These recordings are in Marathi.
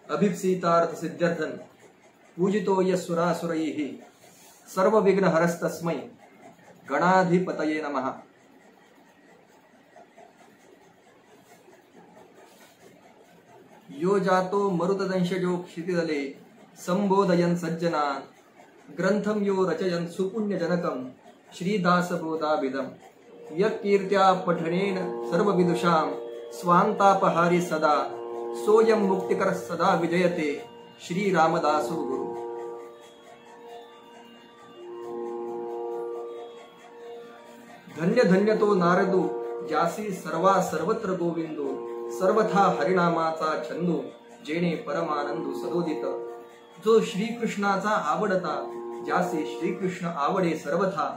अभिप्सीतार्थ सिद्ध्यर्थन पूजितो यस्सुरासुरैः सर्व विघ्न हरस्तस्मै गणाधिपतये नमः। यो जातो मरुतदंशजो क्षितितले संबोधयन् सज्जनान् ग्रंथम यो रचयन् सुपुण्यजनकं श्रीदासबोधाभिधं यत्कीर्त्या पठनेन सर्वविदुषां स्वान्तापहारी सदा सोऽयं मुक्तिकर सदा विजयते श्रीरामदासो गुरु। धन्य धन्य तो नारदो ज्यासी सर्वा सर्वत्र गोविंदो सर्वथा हरिनामाचा छंदो जेणे परमानंदो सदोदित। जो श्रीकृष्णाचा आवडता ज्यासे श्रीकृष्ण आवडे सर्वथा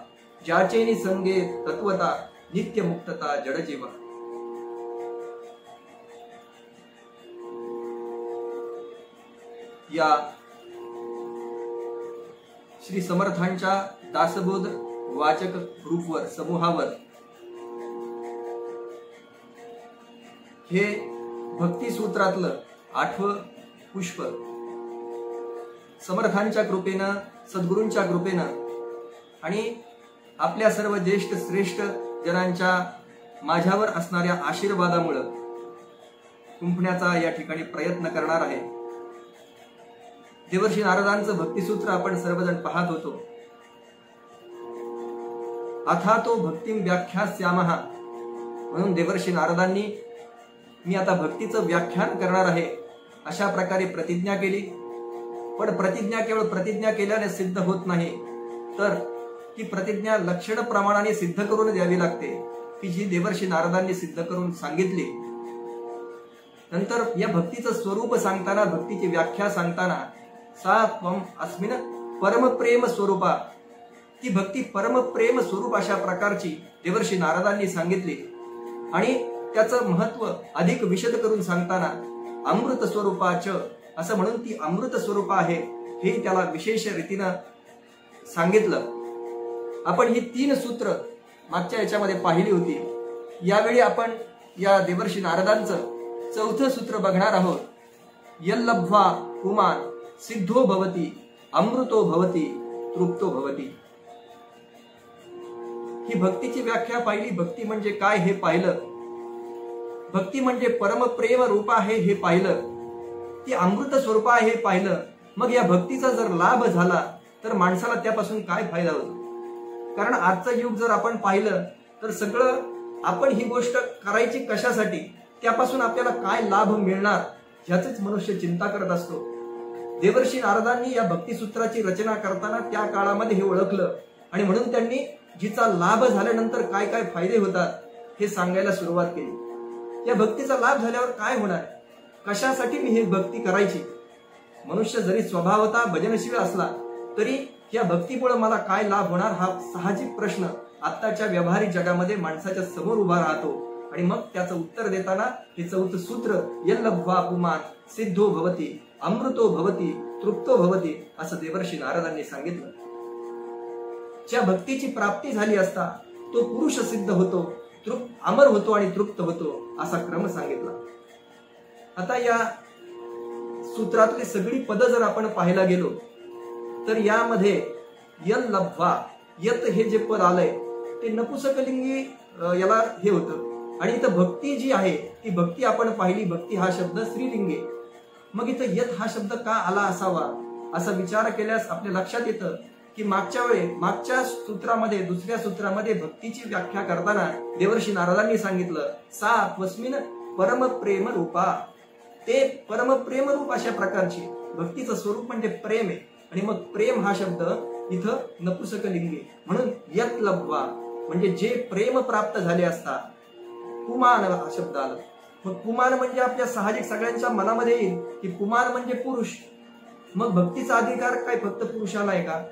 ज्याचेनी संगे तत्वता नित्य मुक्तता जडजीवा। या श्री समर्थांच्या दासबोध वाचक ग्रुपवर समूहावर हे भक्ती सूत्रातलं 8वं पुष्प समर्थांच्या कृपेनं सद्गुरूंच्या कृपेनं आणि आपल्या सर्व ज्येष्ठ श्रेष्ठ जनांच्या माझ्यावर असणाऱ्या आशीर्वादामुळे कुंपण्याचा या ठिकाणी प्रयत्न करणार आहे। देवर्षी नारदांचं भक्तिसूत्र आपण सर्वजण पाहत होतो। अथा तो भक्तिम व्याख्यास्यामः म्हणून देवर्षी नारदांनी मी आता भक्तीचं व्याख्यान करणार आहे अशा प्रकारे प्रतिज्ञा केली। पण प्रतिज्ञा केवळ प्रतिज्ञा केल्याने सिद्ध होत नाही, तर ती प्रतिज्ञा लक्षण प्रमाणाने सिद्ध करून द्यावी लागते, की जी देवर्षी नारदांनी सिद्ध करून सांगितली। नंतर या भक्तीचं स्वरूप सांगताना भक्तीची व्याख्या सांगताना सा त्वम अस्मिन परमप्रेम स्वरूपा, ती भक्ती परमप्रेम स्वरूप अशा प्रकारची देवर्षी नारदांनी सांगितली। आणि त्याचं महत्व अधिक विशद करून सांगताना अमृत स्वरूपाच असं म्हणून ती अमृत स्वरूप आहे हे त्याला विशेष रीतीनं सांगितलं। आपण ही 3 सूत्र मागच्या याच्यामध्ये पाहिली होती। यावेळी आपण या देवर्षी नारदांचं 4थं सूत्र बघणार आहोत। यल्लब्ध्वा पुमान् सिद्धो भवति अमृतो भवति तृप्तो भवति। ही भक्तीची व्याख्या पाहिली, भक्ती म्हणजे काय हे पाहिलं, भक्ती म्हणजे परमप्रेम रूप आहे हे पाहिलं, ती अमृत स्वरूप आहे हे पाहिलं। मग या भक्तीचा जर लाभ झाला तर माणसाला त्यापासून काय फायदा होतो? कारण आजचं युग जर आपण पाहिलं तर सगळं आपण ही गोष्ट करायची कशासाठी, त्यापासून आपल्याला काय लाभ मिळणार ह्याचीच मनुष्य चिंता करत असतो। देवर्षी नारदांनी या भक्तिसूत्राची रचना करताना त्या काळामध्ये हे ओळखलं आणि म्हणून त्यांनी जिचा लाभ झाल्यानंतर काय काय फायदे होतात हे सांगायला सुरुवात केली। या भक्तीचा लाभ झाल्यावर काय होणार, कशासाठी मी ही भक्ती करायची? मनुष्य जरी स्वभावतः भजनशील असला तरी या भक्तीमुळे मला काय लाभ होणार हा साहजिक प्रश्न आत्ताच्या व्यावहारिक जगामध्ये माणसाच्या समोर उभा राहतो। आणि मग त्याचं उत्तर देताना हे 4थं सूत्र यल्लब्ध्वा पुमान् सिद्धो भवति अमृतो भवति तृप्तो भवति असं देवर्षी नारदांनी सांगितलं। ज्या भक्तीची प्राप्ती झाली असता तो पुरुष सिद्ध होतो, अमर होतो आणि तृप्त होतो असा क्रम सांगितला। आता या सूत्रातली सगळी पद जर आपण पाहायला गेलो तर यामध्ये यल्लब्ध्वा यत हे जे पद आलंय ते नपुसकलिंगी याला हे होतं। आणि इथं भक्ती जी आहे ती भक्ती आपण पाहिली, भक्ती हा शब्द स्त्रीलिंगी। मग इथं यत हा शब्द का आला असावा असा विचार केल्यास आपल्या लक्षात येतं की मागच्या सूत्रामध्ये दुसऱ्या सूत्रामध्ये भक्तीची व्याख्या करताना देवर्षी नारदांनी सांगितलं सा त्वस्मिन् परमप्रेम रूपा, ते परमप्रेम रूप अशा प्रकारची भक्तीचं स्वरूप म्हणजे प्रेम आहे। आणि मग प्रेम हा शब्द इथं नपुसकलिंगी म्हणून यत लब्ध्वा म्हणजे जे प्रेम प्राप्त झाले असता। पुमान् हा शब्द आला, मग पुमान् म्हणजे आपल्या साहजिक सगळ्यांच्या मनामध्ये येईल की पुमान् म्हणजे पुरुष। मग भक्तीचा अधिकार काय फक्त पुरुषाला आहे का?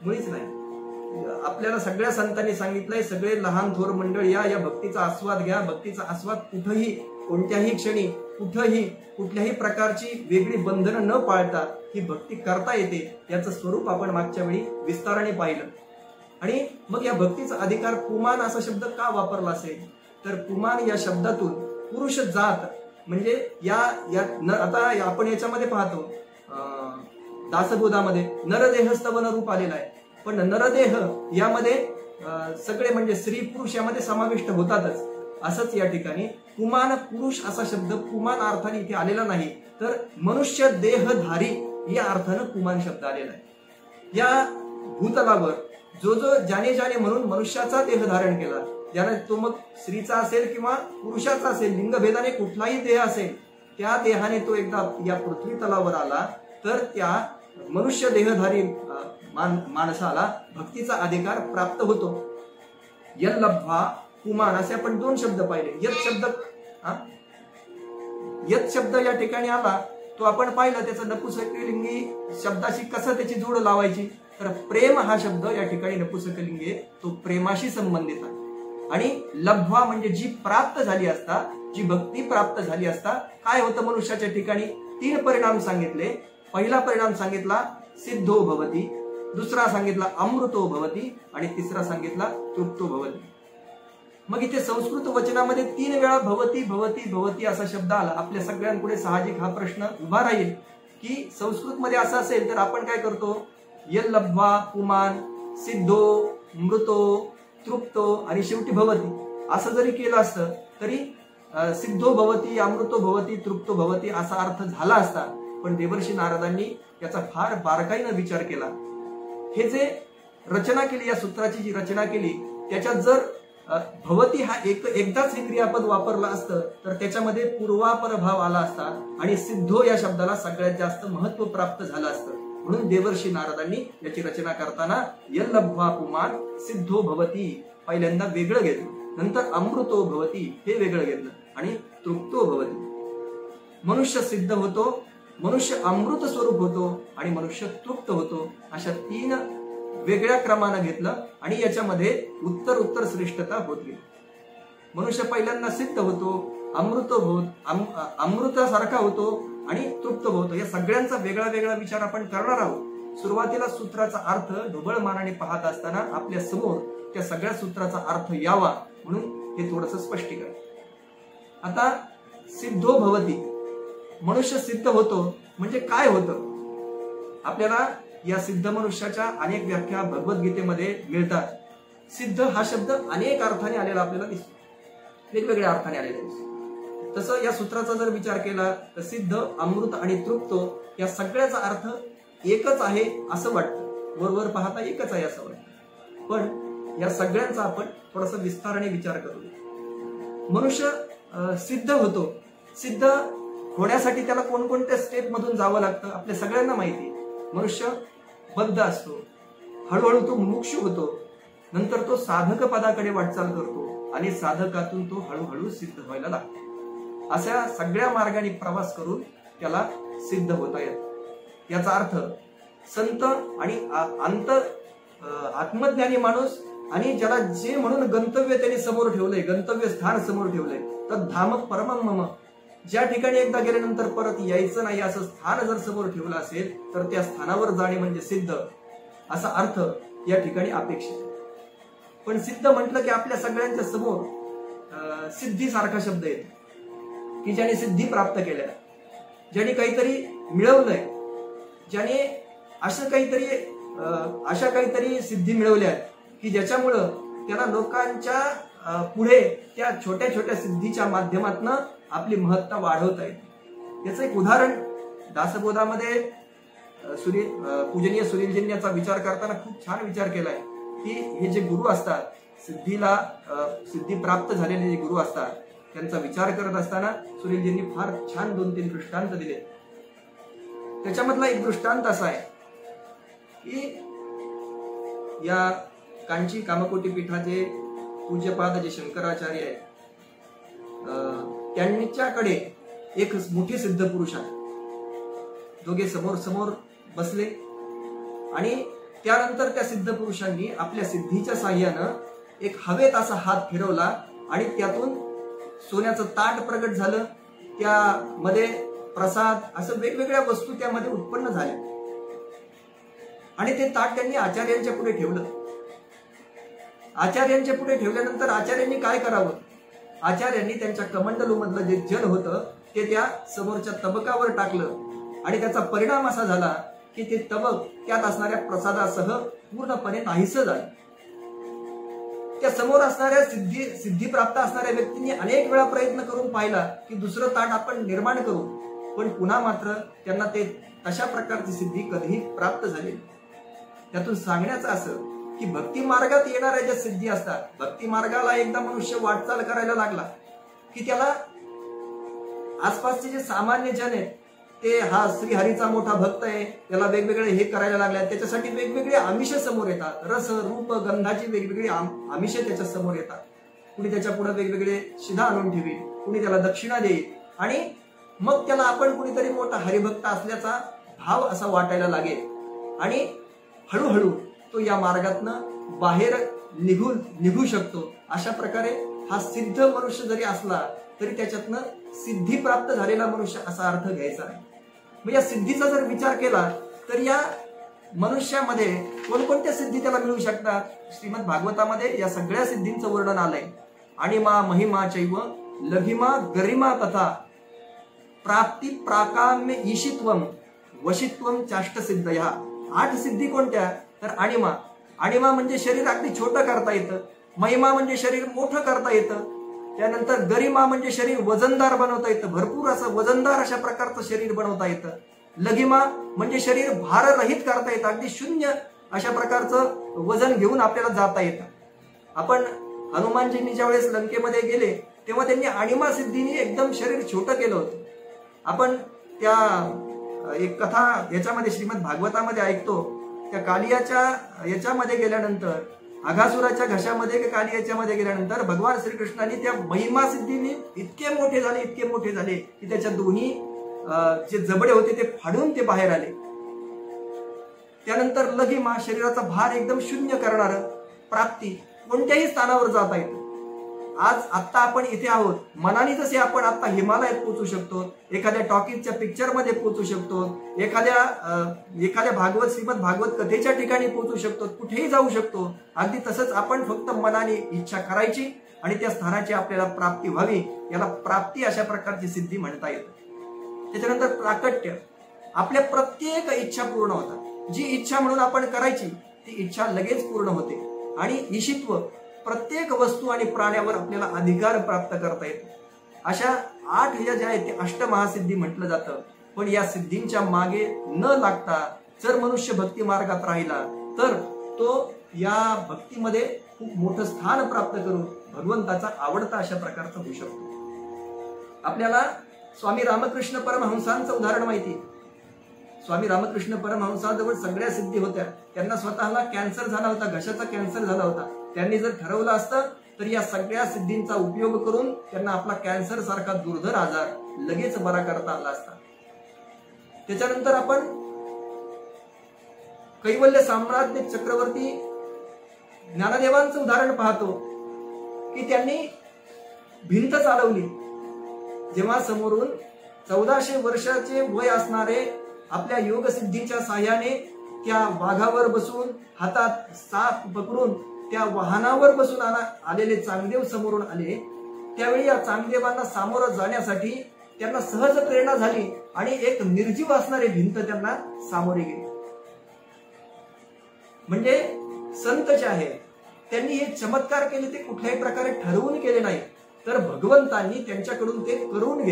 मुळीच नाही। आपल्याला सगळ्या संतांनी सांगितलंय सगळे लहान थोर मंडळ या भक्तीचा आस्वाद घ्या। भक्तीचा आस्वाद कुठेही कोणत्याही क्षणी कुठल्याही प्रकारची वेगळी बंधनं न पाळता ही भक्ती करता येते। याचं स्वरूप आपण मागच्या वेळी विस्ताराने पाहिलं। आणि मग या भक्तीचा अधिकार पुमान् असा शब्द का वापरला असेल तर पुमान् या शब्दातून पुरुष जात म्हणजे आता आपण याच्यामध्ये पाहतो दासबोधामध्ये नरदेहस्थ वनरूप आलेला आहे, पण नरदेह यामध्ये सगळे म्हणजे स्त्री पुरुष यामध्ये समाविष्ट होतातच. असंच या ठिकाणी पुमान पुरुष असा शब्द पुमान अर्थाने इथे आलेला नाही, तर मनुष्य देहधारी या अर्थानं पुमान शब्द आलेला आहे. या भूतलावर जो ज्याने म्हणून मनुष्याचा देह धारण केला, ज्याने तो मग स्त्रीचा असेल किंवा पुरुषाचा असेल, लिंगभेदाने कुठलाही देह असेल, त्या देहाने तो एकदा या पृथ्वी तलावर आला तर त्या मनुष्य देहधारी माणसाला भक्तीचा अधिकार प्राप्त होतो. यल्लब्ध्वा पुमान असे आपण 2 शब्द पाहिले. यत शब्द या ठिकाणी आला तो आपण पाहिलं त्याचं नपुंसकलिंगी शब्दाशी कसं त्याची जोड लावायची, तर प्रेम हा शब्द या ठिकाणी नपुंसकलिंगी तो प्रेमाशी संबंधित आहे. आणि लब्ध्वा म्हणजे जी प्राप्त झाली असता, जी भक्ती प्राप्त झाली असता काय होतं मनुष्याच्या ठिकाणी, 3 परिणाम सांगितले. पहिला परिणाम सांगितला सिद्धो भवती, दुसरा सांगितला अमृतो भवती आणि तिसरा सांगितला तृप्तो भवती. मग इथे संस्कृत वचनामध्ये 3 वेळा भवती भवती भवती असा शब्द आला. आपल्या सगळ्यांपुढे साहजिक हा प्रश्न उभा राहील की संस्कृत मध्ये असं असेल तर आपण काय करतो, यल्लब्ध्वा पुमान सिद्धो मृतो तृप्तो आणि शेवटी भवती असं जरी केलं असतं तरी सिद्धो भवती अमृतो भवती तृप्तो भवती असा अर्थ झाला असता. पण देवर्षी नारदांनी याचा फार बारकाईनं विचार केला. हे जे रचना केली, या सूत्राची जी रचना केली त्याच्यात जर भवती हा एकदाच हे क्रियापद वापरलं असतं तर त्याच्यामध्ये पूर्वापर भाव आला असता आणि सिद्धो या शब्दाला सगळ्यात जास्त महत्व प्राप्त झालं असतं. म्हणून देवर्षी नारदांनी याची रचना करताना यल्लब्ध्वा पुमान सिद्धो भवती पहिल्यांदा वेगळं घेतलं, नंतर अमृतो भवती हे वेगळं घेतलं आणि तृप्तो भवती. मनुष्य सिद्ध होतो, मनुष्य अमृत स्वरूप होतो आणि मनुष्य तृप्त होतो. अशा 3 वेगळ्या क्रमानं घेतलं आणि याच्यामध्ये उत्तर श्रेष्ठता होत गेली. मनुष्य पहिल्यांदा सिद्ध होतो, अमृतासारखा होतो आणि तृप्त होतो. या सगळ्यांचा वेगळा वेगळा विचार आपण करणार आहोत. सुरुवातीला सूत्राचा अर्थ ढोबळ मानाने पाहत असताना आपल्या समोर त्या सगळ्या सूत्राचा अर्थ यावा म्हणून हे थोडंसं स्पष्टीकरण. आता सिद्धो भवती, मनुष्य सिद्ध होतो म्हणजे काय होतं. आपल्याला या सिद्ध मनुष्याच्या अनेक व्याख्या भगवद्गीतेमध्ये मिळतात. सिद्ध हा शब्द अनेक अर्थाने आलेला आपल्याला दिसतो, वेगवेगळ्या अर्थाने आलेला दिसतो. तसं या सूत्राचा जर विचार केला तर सिद्ध अमृत आणि तृप्तो या सगळ्याचा अर्थ एकच आहे असं वाटतं, वरवर पाहता एकच आहे असं वाटतं. पण या सगळ्यांचा आपण थोडासा विस्ताराने विचार करू. मनुष्य सिद्ध होतो, सिद्ध होण्यासाठी त्याला कोणकोणत्या स्टेप मधून जावं लागतं आपल्या सगळ्यांना माहिती. मनुष्य बद्ध असतो, हळूहळू तो मुमुक्षु होतो, नंतर तो साधक पदाकडे वाटचाल करतो आणि साधकातून तो हळूहळू सिद्ध व्हायला लागतो. अशा सगळ्या मार्गाने प्रवास करून त्याला सिद्ध होता येत. याचा अर्थ संत आणि आत्मज्ञानी माणूस आणि ज्याला जे म्हणून गंतव्य त्यांनी समोर ठेवलंय, गंतव्य स्थान समोर ठेवलंय, तर धाम परमं मम, ज्या ठिकाणी एकदा गेल्यानंतर परत यायचं नाही असं स्थान जर समोर ठेवलं असेल तर त्या स्थानावर जाणे म्हणजे सिद्ध असा अर्थ या ठिकाणी अपेक्षित आहे. पण सिद्ध म्हटलं की आपल्या सगळ्यांच्या समोर सिद्धीसारखा शब्द येतो की ज्याने सिद्धी प्राप्त केल्या, ज्याने काहीतरी मिळवलंय, ज्याने अशा काहीतरी सिद्धी मिळवल्या की ज्याच्यामुळं त्याला लोकांच्या पुढे त्या छोट्या छोट्या सिद्धीच्या माध्यमातून आपली महत्ता वाढवता येते. याचं एक उदाहरण दासबोधामध्ये पूजनीय सुनीलजींनी याचा विचार करताना खूप छान विचार केलाय की हे जे गुरु असतात, सिद्धी प्राप्त झालेले जे गुरु असतात त्यांचा विचार करत असताना सुनीलजींनी फार छान 2-3 दृष्टांत दिले. त्याच्यामधला एक दृष्टांत असा आहे की या कांची कामकोटी पीठाचे पूज्यपाद जे शंकराचार्य आहेत त्यांच्याकडे एक मोठे सिद्ध पुरुष आहे. दोघे समोर समोर बसले आणि त्यानंतर त्या सिद्ध पुरुषांनी आपल्या सिद्धीच्या साह्यानं एक हवेत असा हात फिरवला आणि त्यातून सोन्याचं ताट प्रगट झालं, त्यामध्ये प्रसाद असं वेगवेगळ्या वस्तू त्यामध्ये उत्पन्न झाल्या आणि ते ताट त्यांनी आचार्यांच्या पुढे ठेवलं. आचार्यांच्या पुढे ठेवल्यानंतर आचार्यांनी काय करावं, आचार्यांनी त्यांच्या कमंडलू मधलं जे जल होतं ते त्या समोरच्या तबकावर टाकलं आणि त्याचा परिणाम असा झाला की ते तबक त्यात असणाऱ्या प्रसादासह पूर्णपणे नाहीसं झालं. त्या समोर असणाऱ्या सिद्धी प्राप्त असणाऱ्या व्यक्तींनी अनेक वेळा प्रयत्न करून पाहिला की दुसरं ताट आपण निर्माण करू, पण पुन्हा मात्र त्यांना ते तशा प्रकारची सिद्धी कधीही प्राप्त झाली. त्यातून सांगण्याचं असं की भक्ती मार्गात येणाऱ्या ज्या सिद्धी असतात, भक्ती मार्गाला एकदा मनुष्य वाटचाल करायला लागला की त्याला आसपासचे जे सामान्य जन आहेत ते हा श्रीहरीचा मोठा भक्त आहे, त्याला वेगवेगळे हे करायला लागले, त्याच्यासाठी वेगवेगळे आमिष समोर येतात, रस रूप गंधाची वेगवेगळी आमिष त्याच्या समोर येतात. कुणी त्याच्या पुढे वेगवेगळे शिधा आणून ठेवी, कुणी त्याला दक्षिणा देईल आणि मग त्याला आपण कुणीतरी मोठा हरिभक्त असल्याचा भाव असा वाटायला लागेल आणि हळूहळू तो या मार्गातनं बाहेर निघू शकतो. अशा प्रकारे हा सिद्ध मनुष्य जरी असला तरी त्याच्यातनं सिद्धी प्राप्त झालेला मनुष्य असा अर्थ घ्यायचा आहे. मग या सिद्धीचा जर विचार केला तर या मनुष्यामध्ये कोणकोणत्या सिद्धी त्याला मिळू शकतात? श्रीमद भागवतामध्ये या सगळ्या सिद्धींचं वर्णन आलंय. अणिमा महिमा चैव लघिमा गरिमा तथा प्राप्ती प्राकाम्य ईशित्वम वशित्वम चाष्ट सिद्ध. ह्या 8 सिद्धी कोणत्या? तर अणिमा म्हणजे शरीर अगदी छोटं करता येतं, महिमा म्हणजे शरीर मोठं करता येतं, त्यानंतर गरिमा म्हणजे शरीर वजनदार बनवता येतं, भरपूर असं वजनदार अशा प्रकारचं शरीर बनवता येतं. लघिमा म्हणजे शरीर भाररहित करता येतं, अगदी शून्य अशा प्रकारचं वजन घेऊन आपल्याला जाता येतं. आपण हनुमानजींनी ज्या वेळेस लंकेमध्ये गेले तेव्हा त्यांनी अणिमा सिद्धीने एकदम शरीर छोटं केलं होतं. आपण त्या एक कथा याच्यामध्ये श्रीमद भागवतामध्ये ऐकतो, त्या कालियाच्या याच्यामध्ये गेल्यानंतर अघासुराच्या घशामध्ये कालियाच्या मध्ये गेल्यानंतर भगवान श्रीकृष्णांनी त्या महिमा सिद्धीने इतके मोठे झाले की त्याच्या दोन्ही जे जबडे होते ते फाडून ते बाहेर आले. त्यानंतर लघिमा शरीराचा भार एकदम शून्य करणार प्राप्ती, कोणत्याही स्थानावर जाता येतं. आत्ता आपण इथे आहोत, मनाने जसे आपण आता हिमालयात पोहोचू शकतो, एखाद्या टॉकीजच्या पिक्चर मध्ये पोहोचू शकतो, एखाद्या भागवत श्रीमद भागवत कथेच्या ठिकाणी पोहोचू शकतो, कुठेही जाऊ शकतो. अगदी तसंच आपण फक्त मनाने इच्छा करायची आणि त्या स्थानाची आपल्याला प्राप्ती व्हावी, याला प्राप्ती अशा प्रकारची सिद्धी म्हणता येते. त्याच्यानंतर प्राकट्य, आपल्या प्रत्येक इच्छा पूर्ण होतात. जी इच्छा म्हणून आपण करायची ती इच्छा लगेच पूर्ण होते. आणि ईशित्व, प्रत्येक वस्तू आणि प्राण्यावर आपल्याला अधिकार प्राप्त करता येतो. अशा 8 ज्या आहेत ते अष्टमहासिद्धी म्हटलं जातं. पण या सिद्धींच्या मागे न लागता जर मनुष्य भक्ती मार्गात राहिला तर तो या भक्तीमध्ये खूप मोठं स्थान प्राप्त करून भगवंताचा आवडता अशा प्रकारचा होऊ शकतो. आपल्याला स्वामी रामकृष्ण परमहंसांचं उदाहरण माहिती आहे. स्वामी रामकृष्ण परमहंसाजवळ सगळ्या सिद्धी होत्या. त्यांना स्वतःला कॅन्सर झाला होता, घशाचा कॅन्सर झाला होता. त्यांनी जर ठरवलं असतं तर या सगळ्या सिद्धींचा उपयोग करून त्यांना आपला कॅन्सर सारखा दुर्धर आजार लगेच बरा करता आला असता. त्याच्यानंतर आपण कैवल्य साम्राज्य चक्रवर्ती ज्ञानदेवांचं उदाहरण पाहतो की त्यांनी भिंत चालवली. जेव्हा समोरून 1400 वर्षाचे वय असणारे आपल्या योगसिद्धीच्या साह्याने त्या वाघावर बसून हातात साप पकडून त्या वाहनावर बसून आलेले चांगदेव समोरून आले. त्यावेळी या चांगदेवांना सामोरं जाण्यासाठी त्यांना सहज प्रेरणा झाली आणि एक निर्जीव असणारी भिंत त्यांना सामोरे गेली. म्हणजे संत जे आहेत त्यांनी हे चमत्कार केले ते कुठल्याही प्रकारे ठरवून केले नाही, तर भगवंतांनी त्यांच्याकडून ते करून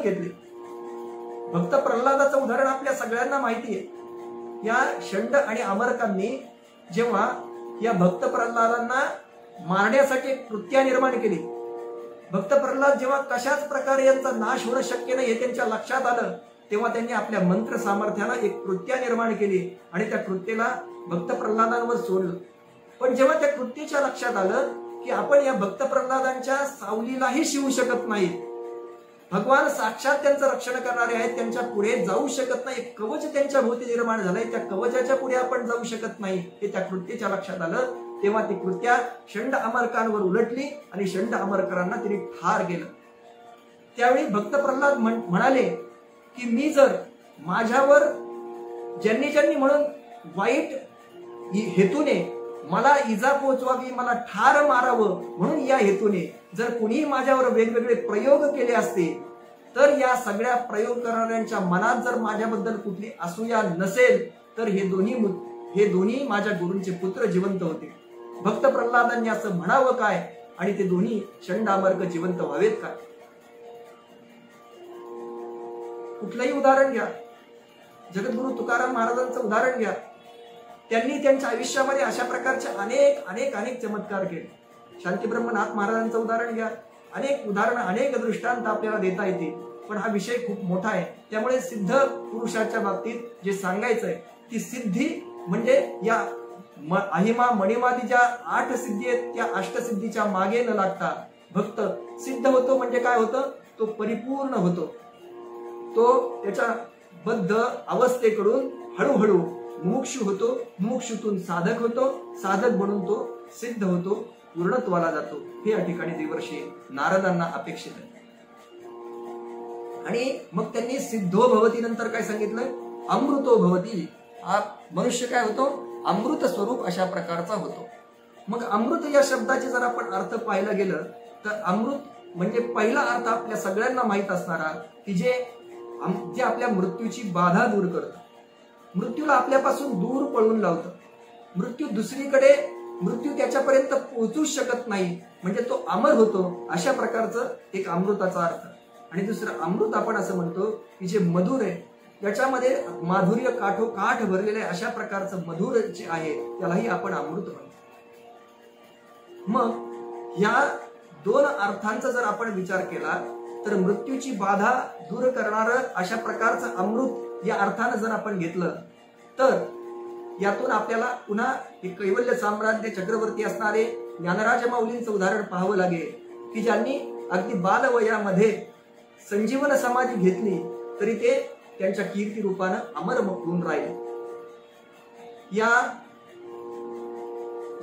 घेतले. भक्त प्रल्हादाचं उदाहरण आपल्या सगळ्यांना माहिती आहे. या षंड आणि अमरकांनी जेव्हा या भक्त प्रल्हादांना मारण्यासाठी एक कृत्या निर्माण केली, भक्त प्रल्हाद जेव्हा कशाच प्रकारे यांचा नाश होणं शक्य नाही हे त्यांच्या लक्षात आलं, तेव्हा त्यांनी आपल्या मंत्र सामर्थ्याला एक कृत्या निर्माण केली आणि त्या कृत्येला भक्त प्रल्हादांवर सोडलं. पण जेव्हा त्या कृत्येच्या लक्षात आलं की आपण या भक्त प्रल्हादांच्या सावलीलाही शिवू शकत नाही, भगवान साक्षात त्यांचं रक्षण करणारे आहेत, त्यांच्या पुढे जाऊ शकत नाही, कवच त्यांच्या भोवती निर्माण झालंय, त्या कवचाच्या पुढे आपण जाऊ शकत नाही हे त्या कृत्येच्या लक्षात आलं, तेव्हा ती कृत्या षंड अमरकांवर उलटली आणि षंड अमरकरांना तिने ठार केलं. त्यावेळी भक्त प्रल्हाद म्हणाले की मी जर माझ्यावर ज्यांनी म्हणून वाईट हेतूने मला इजा पोचवावी, मला ठार मारावं म्हणून या हेतूने जर कुणी माझ्यावर वेगवेगळे प्रयोग केले असते तर या सगळ्या प्रयोग करणाऱ्यांच्या मनात जर माझ्याबद्दल कुठली असूया नसेल तर हे दोन्ही माझ्या गुरूंचे पुत्र जिवंत होते. भक्त प्रल्हादांनी असं म्हणावं काय आणि ते दोन्ही चंडामर्क जिवंत व्हावेत काय? कुठलंही उदाहरण घ्या, जगद्गुरु तुकाराम महाराजांचं उदाहरण घ्या. त्यांनी त्यांच्या आयुष्यामध्ये अशा प्रकारचे अनेक अनेक अनेक चमत्कार केले. शांतीब्रह्मनाथ महाराजांचं उदाहरण घ्या. अनेक उदाहरणं, अनेक दृष्टांत आपल्याला देता येतील, पण हा विषय खूप मोठा आहे. त्यामुळे सिद्ध पुरुषाच्या बाबतीत जे सांगायचं आहे ती सिद्धी म्हणजे या अहिमा मणिमादी ज्या 8 सिद्धी आहेत त्या अष्टसिद्धीच्या मागे न लागता भक्त सिद्ध होतो. म्हणजे काय होतं? तो परिपूर्ण होतो. तो त्याच्या बद्ध अवस्थेकडून हळूहळू मुमुक्षु होतो, मुमुक्षुतून साधक होतो, साधक बनून तो सिद्ध होतो, पूर्णत्वाला जातो. हे या ठिकाणी देवर्षी नारदांना अपेक्षित आहे. आणि मग त्यांनी सिद्धो भवती नंतर काय सांगितलंय? अमृतो भवती. हा मनुष्य काय होतो? अमृत स्वरूप अशा प्रकारचा होतो. मग अमृत या शब्दाचे जर आपण अर्थ पाहायला गेलं तर अमृत म्हणजे पहिला अर्थ आपल्या सगळ्यांना माहित असणारा की जे आपल्या मृत्यूची बाधा दूर करतं, मृत्यूला आपल्यापासून दूर पळून लावतं. मृत्यू त्याच्यापर्यंत पोहोचूच शकत नाही, म्हणजे तो अमर होतो. अशा प्रकारचं एक अमृताचा अर्थ. आणि दुसरं अमृत आपण असं म्हणतो की जे मधुर आहे, त्याच्यामध्ये माधुर्य काठ भरलेलं आहे, अशा प्रकारचं मधुर जे आहे त्यालाही आपण अमृत म्हणतो. मग या 2 अर्थांचा जर आपण विचार केला तर मृत्यूची बाधा दूर करणारं अशा प्रकारचं अमृत या अर्थानं जर आपण घेतलं तर यातून आपल्याला पुन्हा कैवल्य साम्राज्य चक्रवर्ती असणारे ज्ञानराज माऊलींचं उदाहरण पाहावं लागेल की ज्यांनी अगदी बालवयामध्ये संजीवन समाधी घेतली तरी ते त्यांच्या कीर्ती रूपानं अमर होऊन राहिले. या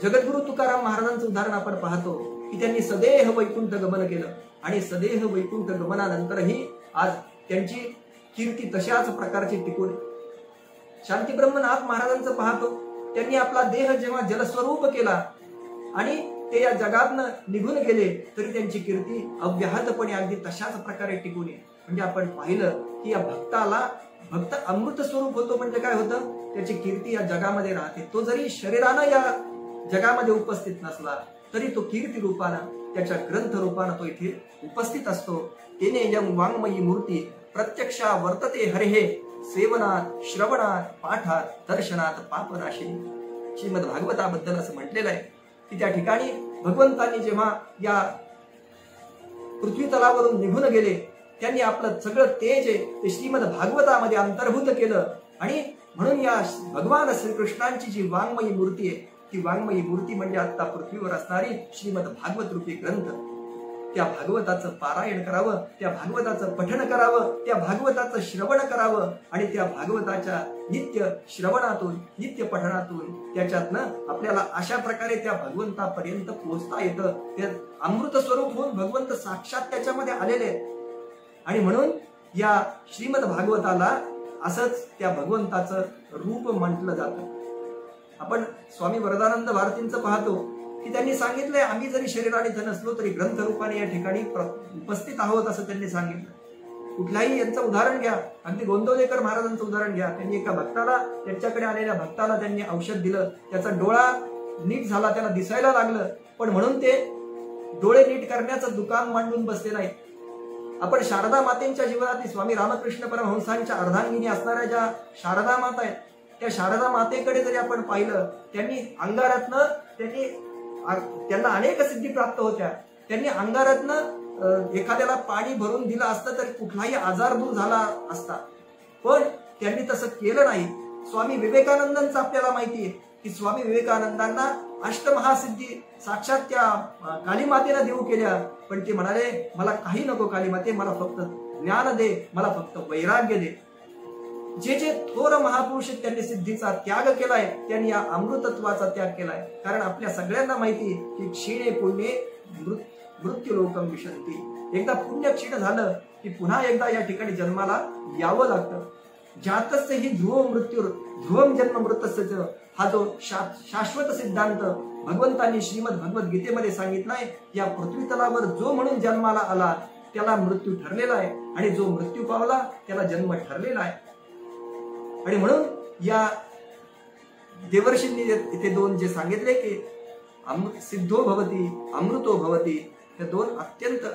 जगद्गुरु तुकाराम महाराजांचं उदाहरण आपण पाहतो की त्यांनी सदेह वैकुंठ गमन केलं आणि सदेह वैकुंठ गमनानंतरही आज त्यांची कीर्ती तशाच प्रकारची टिकून. शांतीब्रह्मनाथ महाराजांचं पाहतो, त्यांनी आपला देह जेव्हा जलस्वरूप केला आणि ते या जगातनं निघून गेले तरी त्यांची कीर्ती अव्याहतपणे अगदी तशाच प्रकारे टिकून आहे. म्हणजे आपण पाहिलं की या भक्त अमृत स्वरूप होतो. म्हणजे काय होतं? त्याची कीर्ती या जगामध्ये राहते. तो जरी शरीरानं या जगामध्ये उपस्थित नसला तरी तो कीर्ती रूपानं, त्याच्या ग्रंथ रूपानं तो इथे उपस्थित असतो. तेने यम वाङ्मयी मूर्ती प्रत्यक्षा वर्तते हरेहे सेवनात, श्रवणात, पाठात, दर्शनात पापनाशिनी. श्रीमद भागवताबद्दल असं म्हटलेलं आहे की त्या ठिकाणी भगवंतांनी जेव्हा या पृथ्वी तलावरून निघून गेले त्यांनी आपलं सगळं तेज ते श्रीमद भागवतामध्ये अंतर्भूत केलं. आणि म्हणून या भगवान श्रीकृष्णांची जी वाङ्मयी मूर्ती आहे ती वाङ्मयी मूर्ती म्हणजे आता पृथ्वीवर असणारी श्रीमद भागवत रूपी ग्रंथ. त्या भागवताचं पारायण करावं, त्या भागवताचं पठण करावं, त्या भागवताचं श्रवण करावं आणि त्या भागवताच्या नित्य श्रवणातून, नित्य पठणातून त्याच्यातनं आपल्याला अशा प्रकारे त्या भगवंतापर्यंत पोहोचता येतं. ते अमृत स्वरूप होऊन भगवंत साक्षात त्याच्यामध्ये आलेले आहेत. आणि म्हणून या श्रीमद भागवताला असंच त्या भगवंताचं रूप म्हटलं जातं. आपण स्वामी वरदानंद भारतींचं पाहतो की त्यांनी सांगितलंय आम्ही जरी शरीराने इथं नसलो तरी ग्रंथ रूपाने या ठिकाणी उपस्थित आहोत असं त्यांनी सांगितलं. कुठल्याही यांचं उदाहरण घ्या, अगदी गोंदवलेकर महाराजांचं उदाहरण घ्या. त्यांनी एका भक्ताला, त्यांच्याकडे आलेल्या भक्ताला त्यांनी औषध दिलं, त्याचा डोळा नीट झाला, त्याला दिसायला लागलं, पण म्हणून ते डोळे नीट करण्याचं दुकान मांडून बसले नाहीत. आपण शारदा मातेंच्या जीवनातील स्वामी रामकृष्ण परमहंसांच्या अर्धांगिनी असणाऱ्या ज्या शारदा माता आहेत त्या शारदा मातेकडे जरी आपण पाहिलं, त्यांनी अंगारातनं त्यांना अनेक सिद्धी प्राप्त होत्या. त्यांनी अंगारातनं एखाद्याला पाणी भरून दिलं असतं तरी कुठलाही आजार दूर झाला असता, पण त्यांनी तसं केलं नाही. स्वामी विवेकानंदांचं आपल्याला माहिती आहे की स्वामी विवेकानंदांना अष्टमहासिद्धी साक्षात त्या कालीमातेला देऊ केल्या, पण ते म्हणाले मला काही नको कालीमाते, मला फक्त ज्ञान दे, मला फक्त वैराग्य दे. जे जे थोर महापुरुष त्यांनी सिद्धीचा त्याग केलाय त्यांनी या अमृतत्वाचा त्याग केलाय. कारण आपल्या सगळ्यांना माहिती की क्षीणे पुण्ये मृत्यू लोकम विशंती. एकदा पुण्य क्षीण झालं की पुन्हा एकदा या ठिकाणी जन्माला यावं लागतं. जातस्य ही ध्रुवम जन्म मृतस्य. हा जो शाश्वत सिद्धांत भगवंतांनी श्रीमद भगवद्गीतेमध्ये सांगितलाय, या पृथ्वी तलावर जो म्हणून जन्माला आला त्याला मृत्यू ठरलेला आहे, आणि जो मृत्यू पावला त्याला जन्म ठरलेला आहे. आणि म्हणून या देवर्षींनी इथे दोन जे सांगितले की सिद्धो भवती अमृतो भवती, हे दोन अत्यंत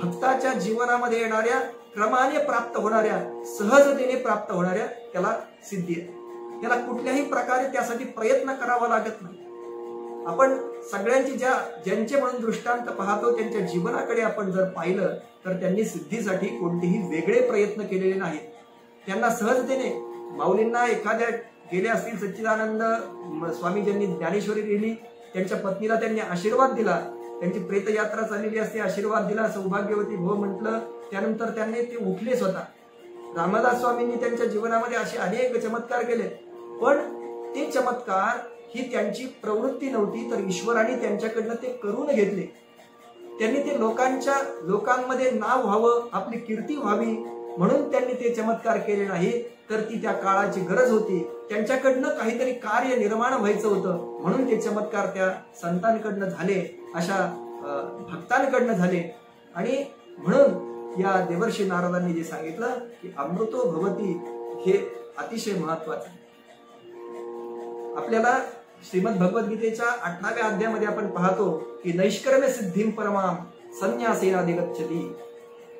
भक्ताच्या जीवनामध्ये येणाऱ्या, क्रमाने प्राप्त होणाऱ्या, सहजतेने प्राप्त होणाऱ्या त्याला सिद्धी आहे. त्याला कुठल्याही प्रकारे त्यासाठी प्रयत्न करावा लागत नाही. आपण सगळ्यांची ज्यांचे म्हणून दृष्टांत पाहतो त्यांच्या जीवनाकडे आपण जर पाहिलं तर त्यांनी सिद्धीसाठी कोणतेही वेगळे प्रयत्न केलेले नाहीत. त्यांना सहजतेने, माऊलींना एखाद्या गेले असतील सच्चिदानंद स्वामी ज्यांनी ज्ञानेश्वरी लिहिली, त्यांच्या पत्नीला त्यांनी आशीर्वाद दिला, त्यांची प्रेतयात्रा चाललेली असते, आशीर्वाद दिला, सौभाग्यवती भव म्हटलं, त्यानंतर त्यांनी ते उठले स्वतः. रामदास स्वामींनी त्यांच्या जीवनामध्ये असे अनेक चमत्कार केले, पण ते चमत्कार ही त्यांची प्रवृत्ती नव्हती, तर ईश्वराने त्यांच्याकडनं ते करून घेतले. त्यांनी ते लोकांमध्ये नाव व्हावं, आपली कीर्ती व्हावी म्हणून त्यांनी ते चमत्कार केले नाही, तर ती त्या काळाची गरज होती. त्यांच्याकडनं काहीतरी कार्य निर्माण व्हायचं होतं म्हणून ते चमत्कार त्या संतांकडनं झाले, अशा भक्तांकडनं झाले. आणि म्हणून या देवर्षी नारदांनी जे सांगितलं की अमृतो भवती, हे अतिशय महत्वाचं. आपल्याला श्रीमद भगवद्गीतेच्या 8व्या अध्यायामध्ये आपण पाहतो की नैष्कर्म्य सिद्धीं परमाम संन्यासेनाधिगच्छति,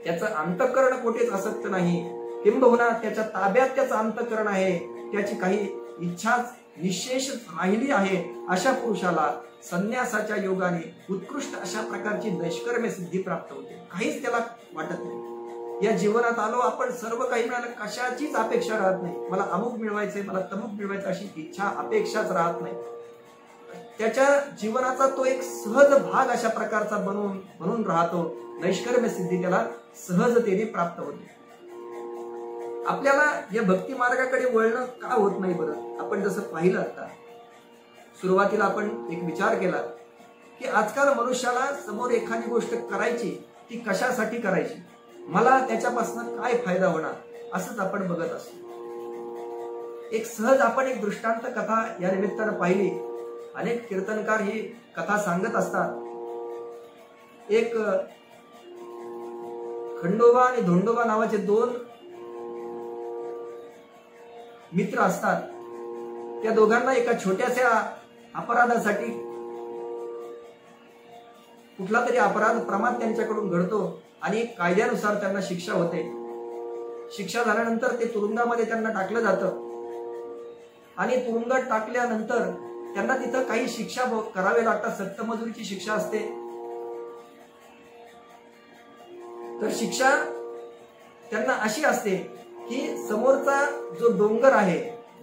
त्याचं अंतःकरण कोठेच आसक्त नाही, किंबहुना त्याच्या ताब्यात त्याचं अंतःकरण आहे, त्याची काही इच्छा निशेष राहिली आहे, अशा पुरुषाला संन्यासाच्या योगाने उत्कृष्ट अशा प्रकारची नैष्कर्म्य सिद्धी प्राप्त होते. काहीच त्याला वाटत नाही. या जीवनात आलो आपण, सर्व काही मिळालं, कशाचीच अपेक्षा राहत नाही. मला अमुक मिळवायचंय, मला तमुक मिळवायचं, अशी इच्छा अपेक्षाच राहत नाही. त्याच्या जीवनाचा तो एक सहज भाग अशा प्रकारचा बनून राहतो. नैष्कर्म्य सिद्धी त्याला सहजतेने प्राप्त होते. आपल्याला या भक्ती मार्गाकडे वळणं का होत नाही बरं? आपण जसं पाहिलं आता सुरुवातीला आपण एक विचार केला की आजकाल मनुष्याला समोर एखादी गोष्ट करायची, ती कशासाठी करायची, मला त्याच्यापासून काय फायदा होणार, असंच आपण बघत असतो. एक सहज आपण एक दृष्टांत कथा या निमित्तानं पाहिली. अनेक कीर्तनकार ही कथा सांगत असतात. एक खंडोबा आणि धोंडोबा नावाचे दोन मित्र असतात. त्या दोघांना एका छोट्याशा अपराधासाठी, कुठला तरी अपराध प्रमाद त्यांच्याकडून घडतो आणि कायद्यानुसार त्यांना शिक्षा होते. शिक्षा झाल्यानंतर ते तुरुंगामध्ये त्यांना टाकलं जातं आणि तुरुंगात टाकल्यानंतर त्यांना तिथं काही शिक्षा करावे लागतात. सक्तमजुरीची शिक्षा असते. तर शिक्षा त्यांना अशी असते की समोरचा जो डोंगर आहे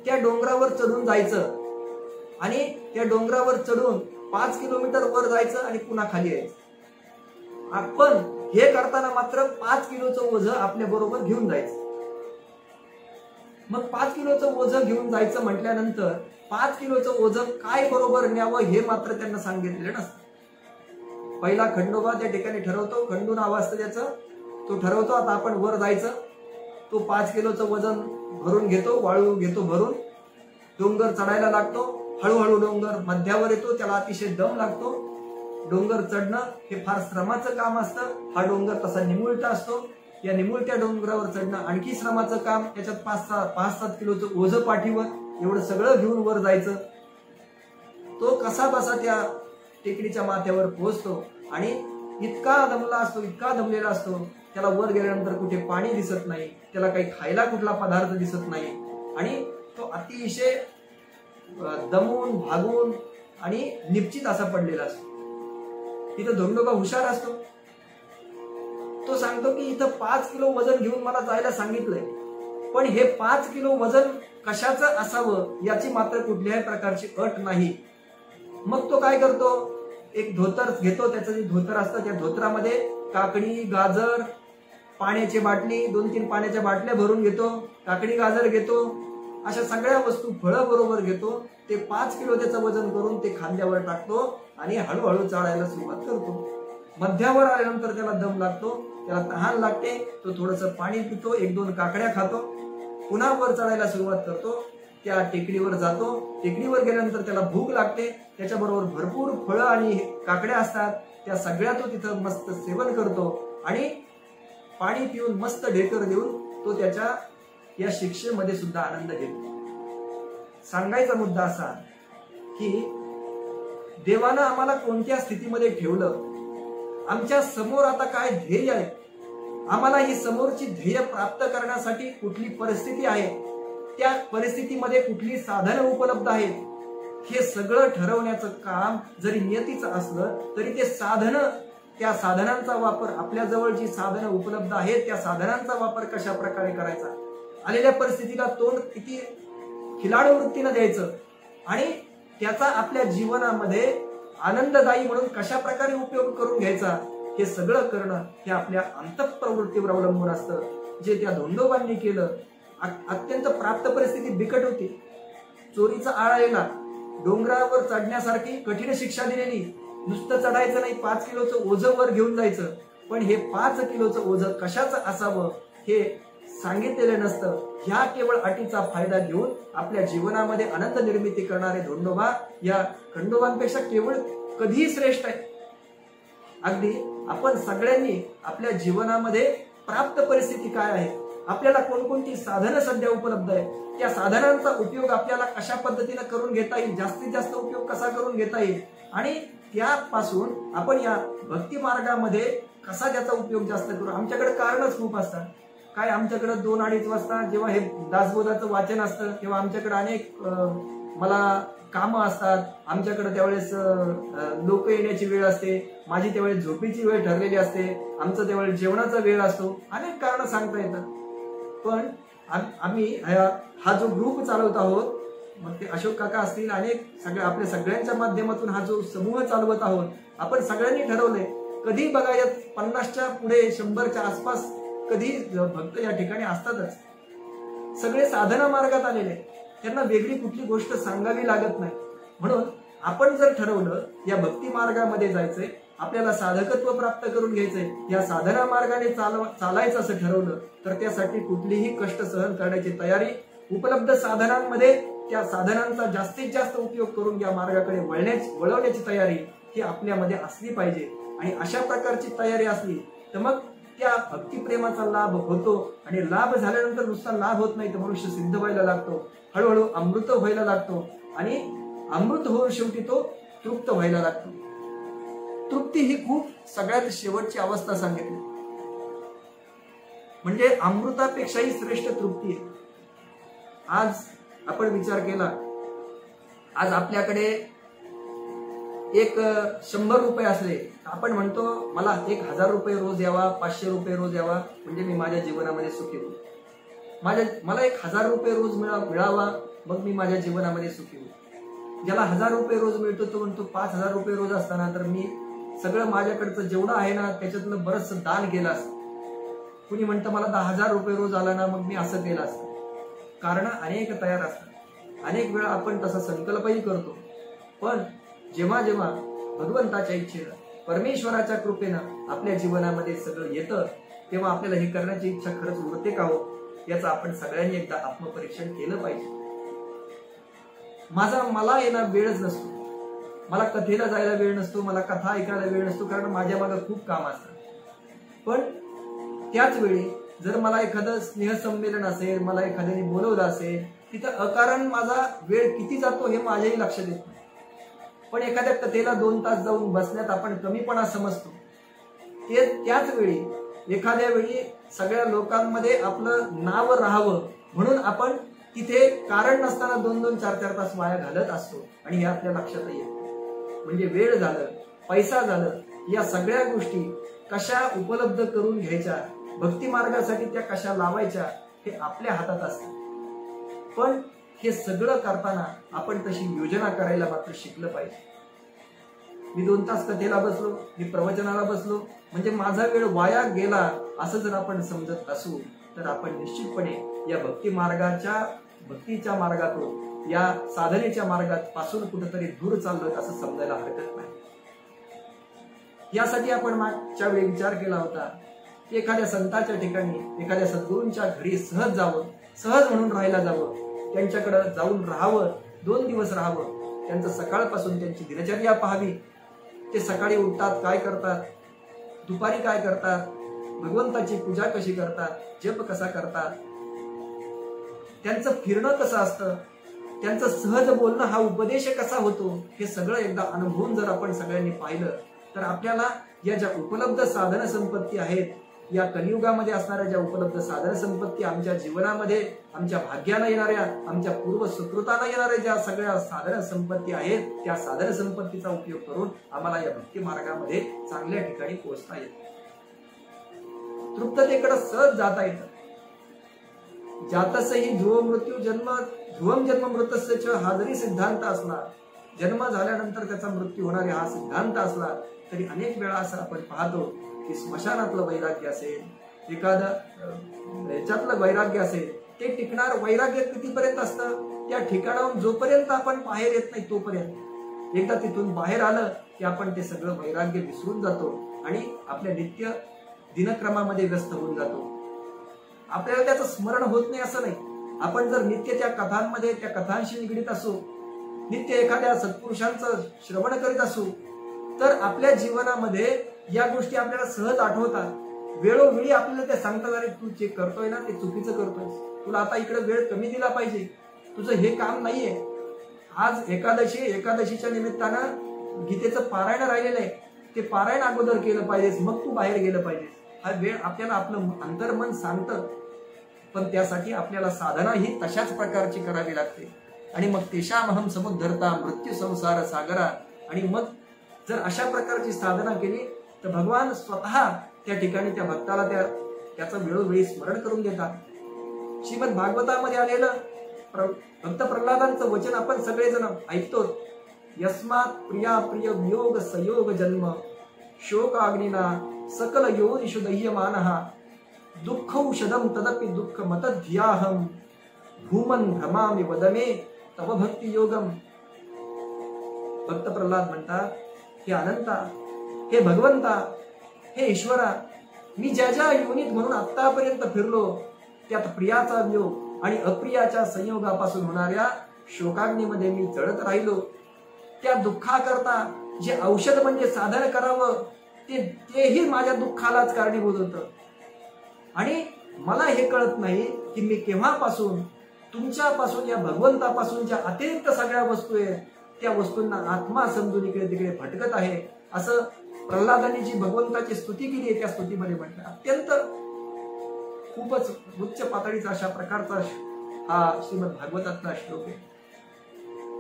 त्या डोंगरावर चढून जायचं आणि त्या डोंगरावर चढून 5 किलोमीटर वर जायचं आणि पुन्हा खाली यायचं. आपण हे करताना मात्र 5 किलोचं ओझं आपल्या बरोबर घेऊन जायचं. मग 5 किलोचं ओझं घेऊन जायचं म्हटल्यानंतर 5 किलोचं ओझं काय बरोबर न्यावं हे मात्र त्यांना सांगितलेलं नसतं. पहिला खंडोबा त्या ठिकाणी ठरवतो, खंडू नाव असतं त्याचं, तो ठरवतो आता आपण वर जायचं. तो 5 किलोचं वजन भरून घेतो, वाळू घेतो भरून, डोंगर चढायला लागतो. हळूहळू डोंगर मध्यावर येतो, त्याला अतिशय दम लागतो. डोंगर चढणं हे फार श्रमाचं काम असतं. हा डोंगर तसा निमुळता असतो. या निमुळत्या डोंगरावर चढणं आणखी श्रमाचं काम. त्याच्यात 5-7 किलोचं ओझं पाठीवर, एवढं सगळं घेऊन वर जायचं. तो कसा बसा त्या टेकडीच्या माथ्यावर पोहोचतो आणि इतका दमलेला असतो. त्याला वर गेल्यानंतर कुठे पाणी दिसत नाही, त्याला काही खायला कुठला पदार्थ दिसत नाही आणि तो अतिशय दमून भागून आणि निश्चित असा पडलेला असतो. तिथं धोंडोबा हुशार असतो. तो सांगतो की इथं 5 किलो वजन घेऊन मला जायला सांगितलंय, पण हे 5 किलो वजन कशाचं असावं याची मात्र कुठल्याही प्रकारची अट नाही. मग तो काय करतो, एक धोतर घेतो. त्याचं जे धोतर असतं त्या धोतरामध्ये काकडी, गाजर, पाण्याची बाटली, 2-3 पाण्याच्या बाटल्या भरून घेतो. काकडी, गाजर घेतो. अशा सगळ्या वस्तू, फळं बरोबर घेतो. ते 5 किलो त्याचं वजन करून ते खांद्यावर टाकतो आणि हळूहळू चढायला सुरुवात करतो. मध्यावर आल्यानंतर त्याला दम लागतो, त्याला तहान लागते. तो थोडंसं पाणी पितो, 1-2 काकड्या खातो, पुन्हा वर चढायला सुरुवात करतो. त्या टेकडीवर जातो. टेकडीवर गेल्यानंतर त्याला भूक लागते, त्याच्याबरोबर भरपूर फळं आणि काकड्या असतात, त्या सगळ्या तो तिथं मस्त सेवन करतो आणि पाणी पिऊन मस्त ढेकर देऊन तो त्याच्या या शिक्षेमध्ये सुद्धा आनंद घेतो. सांगायचा मुद्दा असा की देवानं आम्हाला कोणत्या स्थितीमध्ये ठेवलं, आमच्या समोर आता काय ध्येय आहे, आम्हाला ही समोरची ध्येय प्राप्त करण्यासाठी कुठली परिस्थिती आहे, त्या परिस्थितीमध्ये कुठली साधनं उपलब्ध आहेत, हे सगळं ठरवण्याचं काम जरी नियतीचं असलं तरी ते साधनं, त्या साधनांचा वापर, आपल्या जवळ जी साधनं उपलब्ध आहेत त्या साधनांचा वापर कशा प्रकारे करायचा, आलेल्या परिस्थितीला तोंड किती खिलाडू वृत्तीनं द्यायचं आणि त्याचा आपल्या जीवनामध्ये आनंददायी म्हणून कशा प्रकारे उपयोग करून घ्यायचा, हे सगळं करणं हे आपल्या अंतःप्रवृत्तीवर अवलंबून असतं. जे त्या धोंडोबांनी केलं. अत्यंत प्राप्त परिस्थिती बिकट होती, चोरीचा आळा आला, डोंगरावर चढण्यासारखी कठीण शिक्षा दिलेली, नुसतं चढायचं नाही, 5 किलोचं ओझं वर घेऊन जायचं, पण हे 5 किलोचं ओझं कशाचं असावं हे सांगितलेलं नसतं. ह्या केवळ अटीचा फायदा घेऊन आपल्या जीवनामध्ये आनंद निर्मिती करणारे धोंडोबा या खंडोबांपेक्षा केवळ कधीही श्रेष्ठ आहे. अगदी आपण सगळ्यांनी आपल्या जीवनामध्ये प्राप्त परिस्थिती काय आहे, आपल्याला कोणकोणती साधनं सध्या उपलब्ध आहे, त्या साधनांचा उपयोग आपल्याला कशा पद्धतीने करून घेता येईल, जास्तीत जास्त उपयोग कसा करून घेता येईल आणि त्यापासून आपण या भक्ती मार्गामध्ये कसा त्याचा उपयोग जास्त करू. आमच्याकडे कारणच खूप असतात. काय आमच्याकडे 2-2:30 वाजता जेव्हा हे दासबोधाचं वाचन असतं तेव्हा आमच्याकडे अनेक मला कामं असतात, आमच्याकडे त्यावेळेस लोक येण्याची वेळ असते, माझी त्यावेळेस झोपेची वेळ ठरलेली असते, आमचं त्यावेळेस जेवणाचा वेळ असतो, अनेक कारणं सांगता येतात. पण आम्ही हा जो ग्रुप चालवत आहोत, मग ते अशोक काका असतील, अनेक सगळ्या आपल्या सगळ्यांच्या माध्यमातून हा जो समूह चालवत आहोत, आपण सगळ्यांनी ठरवलंय कधी बघा या 50च्या पुढे 100च्या आसपास कधी भक्त या ठिकाणी असतातच. सगळे साधना मार्गात आलेले, त्यांना वेगळी कुठली गोष्ट सांगावी लागत नाही. म्हणून आपण जर ठरवलं या भक्ती मार्गामध्ये जायचंय, आपल्याला साधकत्व प्राप्त करून घ्यायचंय, या साधना मार्गाने चालायचं असं ठरवलं तर त्यासाठी कुठलीही कष्ट सहन करण्याची तयारी, उपलब्ध साधनांमध्ये त्या साधनांचा जास्तीत जास्त उपयोग करून या मार्गाकडे वळवण्याची तयारी ही आपल्यामध्ये असली पाहिजे. आणि अशा प्रकारची तयारी असली तर मग त्या भक्तिप्रेमाचा लाभ होतो आणि लाभ झाल्यानंतर नुसता लाभ होत नाही तर मनुष्य सिद्ध व्हायला लागतो, हळूहळू अमृत व्हायला लागतो आणि अमृत होऊन शेवटी तो तृप्त व्हायला लागतो. तृप्ती ही खूप सगळ्यात शेवटची अवस्था सांगितली, म्हणजे अमृतापेक्षाही श्रेष्ठ तृप्ती आहे. आज आपण विचार केला, आज आपल्याकडे एक 100 रुपये असले, आपण म्हणतो मला 1000 रुपये रोज यावा, 500 रुपये रोज यावा, म्हणजे मी माझ्या जीवनामध्ये सुखी होईल. मला 1000 रुपये रोज मिळावा, मग मी माझ्या जीवनामध्ये सुखी होईल. ज्याला 1000 रुपये रोज मिळतो तो म्हणतो 5000 रुपये रोज असताना तर मी सगळं माझ्याकडचं जेवढं आहे ना त्याच्यातलं बरंचसं दान केलं असतं. कुणी म्हणतं मला 10,000 रुपये रोज आला ना मग मी असं केलं असतं. कारण अनेक तयार असतात, अनेक वेळा आपण तसा संकल्पही करतो, पण जेव्हा जेव्हा भगवंताच्या इच्छेनं, परमेश्वराच्या कृपेनं आपल्या जीवनामध्ये सगळं येतं तेव्हा आपल्याला हे करण्याची इच्छा खरंच उरते का हो, याचं आपण सगळ्यांनी एकदा आत्मपरीक्षण केलं पाहिजे. मला येणार वेळच नसतो, मला कथेला जायला वेळ नसतो, मला कथा ऐकायला वेळ नसतो, कारण माझ्या मागे खूप काम असतं. पण त्याच वेळी जर मला एखादं स्नेहसंमेलन असेल, मला एखाद्याने बोलवलं असेल, तिथं अकारण माझा वेळ किती जातो हे माझ्याही लक्षात येत नाही. पण एखाद्या कथेला 2 तास जाऊन बसण्यात आपण कमीपणा समजतो. त्याच वेळी एखाद्या वेळी सगळ्या लोकांमध्ये आपलं नाव राहावं म्हणून आपण तिथे कारण नसताना 2-2, 4-4 तास वाया घालत असतो आणि हे आपल्या लक्षात येतं. म्हणजे वेळ झालं, पैसा झालं, या सगळ्या गोष्टी कशा उपलब्ध करून घ्यायच्या, भक्ती मार्गासाठी त्या कशा लावायच्या हे आपल्या हातात असतं. पण हे सगळं करताना आपण तशी योजना करायला मात्र शिकलं पाहिजे. मी 2 तास कथेला बसलो, मी प्रवचनाला बसलो म्हणजे माझा वेळ वाया गेला असं जर आपण समजत असू तर आपण निश्चितपणे या भक्तीच्या मार्गातून, या साधनेच्या मार्गात पासून कुठेतरी दूर चाललोय असं समजायला हरकत नाही. यासाठी आपण मागच्या वेळी विचार केला होता एखाद्या संताच्या ठिकाणी, एखाद्या सद्गुरूंच्या घरी सहज जावं, सहज म्हणून राहायला जावं. त्यांच्याकडे जाऊन राहावं, 2 दिवस राहावं, त्यांचं सकाळपासून त्यांची दिनचर्या पाहावी. ते सकाळी उठतात, काय करतात, दुपारी काय करतात, भगवंताची पूजा कशी करतात, जप कसा करतात, त्यांचं फिरणं कसं असतं, त्यांचं सहज बोलणं, हा उपदेश कसा होतो, हे सगळं एकदा अनुभवून जर आपण सगळ्यांनी पाहिलं तर आपल्याला या ज्या उपलब्ध साधन संपत्ती आहेत, या कलियुगामध्ये असणाऱ्या ज्या उपलब्ध साधन संपत्ती, आमच्या जीवनामध्ये आमच्या भाग्याला येणाऱ्या, आमच्या पूर्व सुकृताला येणाऱ्या ज्या सगळ्या साधन संपत्ती आहेत, त्या साधन संपत्तीचा उपयोग करून आम्हाला या भक्ती मार्गामध्ये चांगल्या ठिकाणी पोहोचता येतं, तृप्ततेकडे सहज जाता येतं. जातसही ध्रुव मृत्यू जन्म ध्रुवम जन्म मृतस्य हा जरी सिद्धांत असला, जन्म झाल्यानंतर त्याचा मृत्यू होणारे हा सिद्धांत असला, तरी अनेक वेळा असं आपण पाहतो की स्मशानातलं वैराग्य असेल, एखादं याच्यातलं वैराग्य असेल, ते टिकणार वैराग्य कितीपर्यंत असतं, त्या ठिकाणाहून जोपर्यंत आपण बाहेर येत नाही तोपर्यंत. एकदा तिथून बाहेर आलं की आपण ते सगळं वैराग्य विसरून जातो आणि आपल्या नित्य दिनक्रमामध्ये व्यस्त होऊन जातो. आपल्याला त्याचं स्मरण होत नाही असं नाही. आपण जर नित्य त्या कथांमध्ये, त्या कथांशी निगडीत असू, नित्य एखाद्या सत्पुरुषांचं श्रवण करीत असू, तर आपल्या जीवनामध्ये या गोष्टी आपल्याला सहज आठवतात. वेळोवेळी आपल्याला ते सांगतात, अरे तू जे करतोय ना ते चुकीचं करतोय, तुला आता इकडे वेळ कमी दिला पाहिजे, तुझं हे काम नाहीये. आज एकादशीच्या निमित्तानं गीतेचं पारायण राहिलेलं आहे, ते पारायण अगोदर केलं पाहिजेस, मग तू बाहेर गेलं पाहिजेस. हा वेळ आपल्याला आपलं अंतर्मन सांगतं, पण त्यासाठी आपल्याला साधना ही तशाच प्रकारची करावी लागते. आणि मग तेषामहम समुद्धरता मृत्यू संसार सागरा. आणि मग जर अशा प्रकारची साधना केली तर भगवान स्वतः त्या ठिकाणी त्या भक्ताला त्याचं वेळोवेळी स्मरण करून देतात. श्रीमद भागवतामध्ये आलेलं भक्त प्रल्हादांचं वचन आपण सगळेजण ऐकतो. यस्मात् प्रिया प्रिय वियोग संयोग जन्म शोकाग्निना सकल योनिषु दह्यमानः दुःखौषधं तदपि दुःख मतध्याहम भूमन भ्रमामि वदमे तव भक्ती योगम. भक्त प्रल्हाद म्हणतात, हे अनंता, हे भगवंता, हे ईश्वरा, मी ज्या ज्या योनीत म्हणून आतापर्यंत फिरलो, त्यात प्रियाचा वियोग आणि अप्रियाच्या संयोगापासून होणाऱ्या शोकाग्नीमध्ये मी जळत राहिलो. त्या दुःखाकरता जे औषध म्हणजे साधन करावं तेही माझ्या दुःखालाच कारणीभूत होतं. आणि मला हे कळत नाही की मी केव्हापासून तुमच्यापासून, या भगवंतापासून ज्या अतिरिक्त सगळ्या वस्तू आहेत, त्या वस्तूंना आत्मा समजून इकडे तिकडे भटकत आहे. असं प्रल्हादांनी जी भगवंताची स्तुती केली आहे त्या स्तुतीमध्ये म्हटलं. अत्यंत खूपच उच्च पातळीचा अशा प्रकारचा हा श्रीमद भागवतातला श्लोक आहे.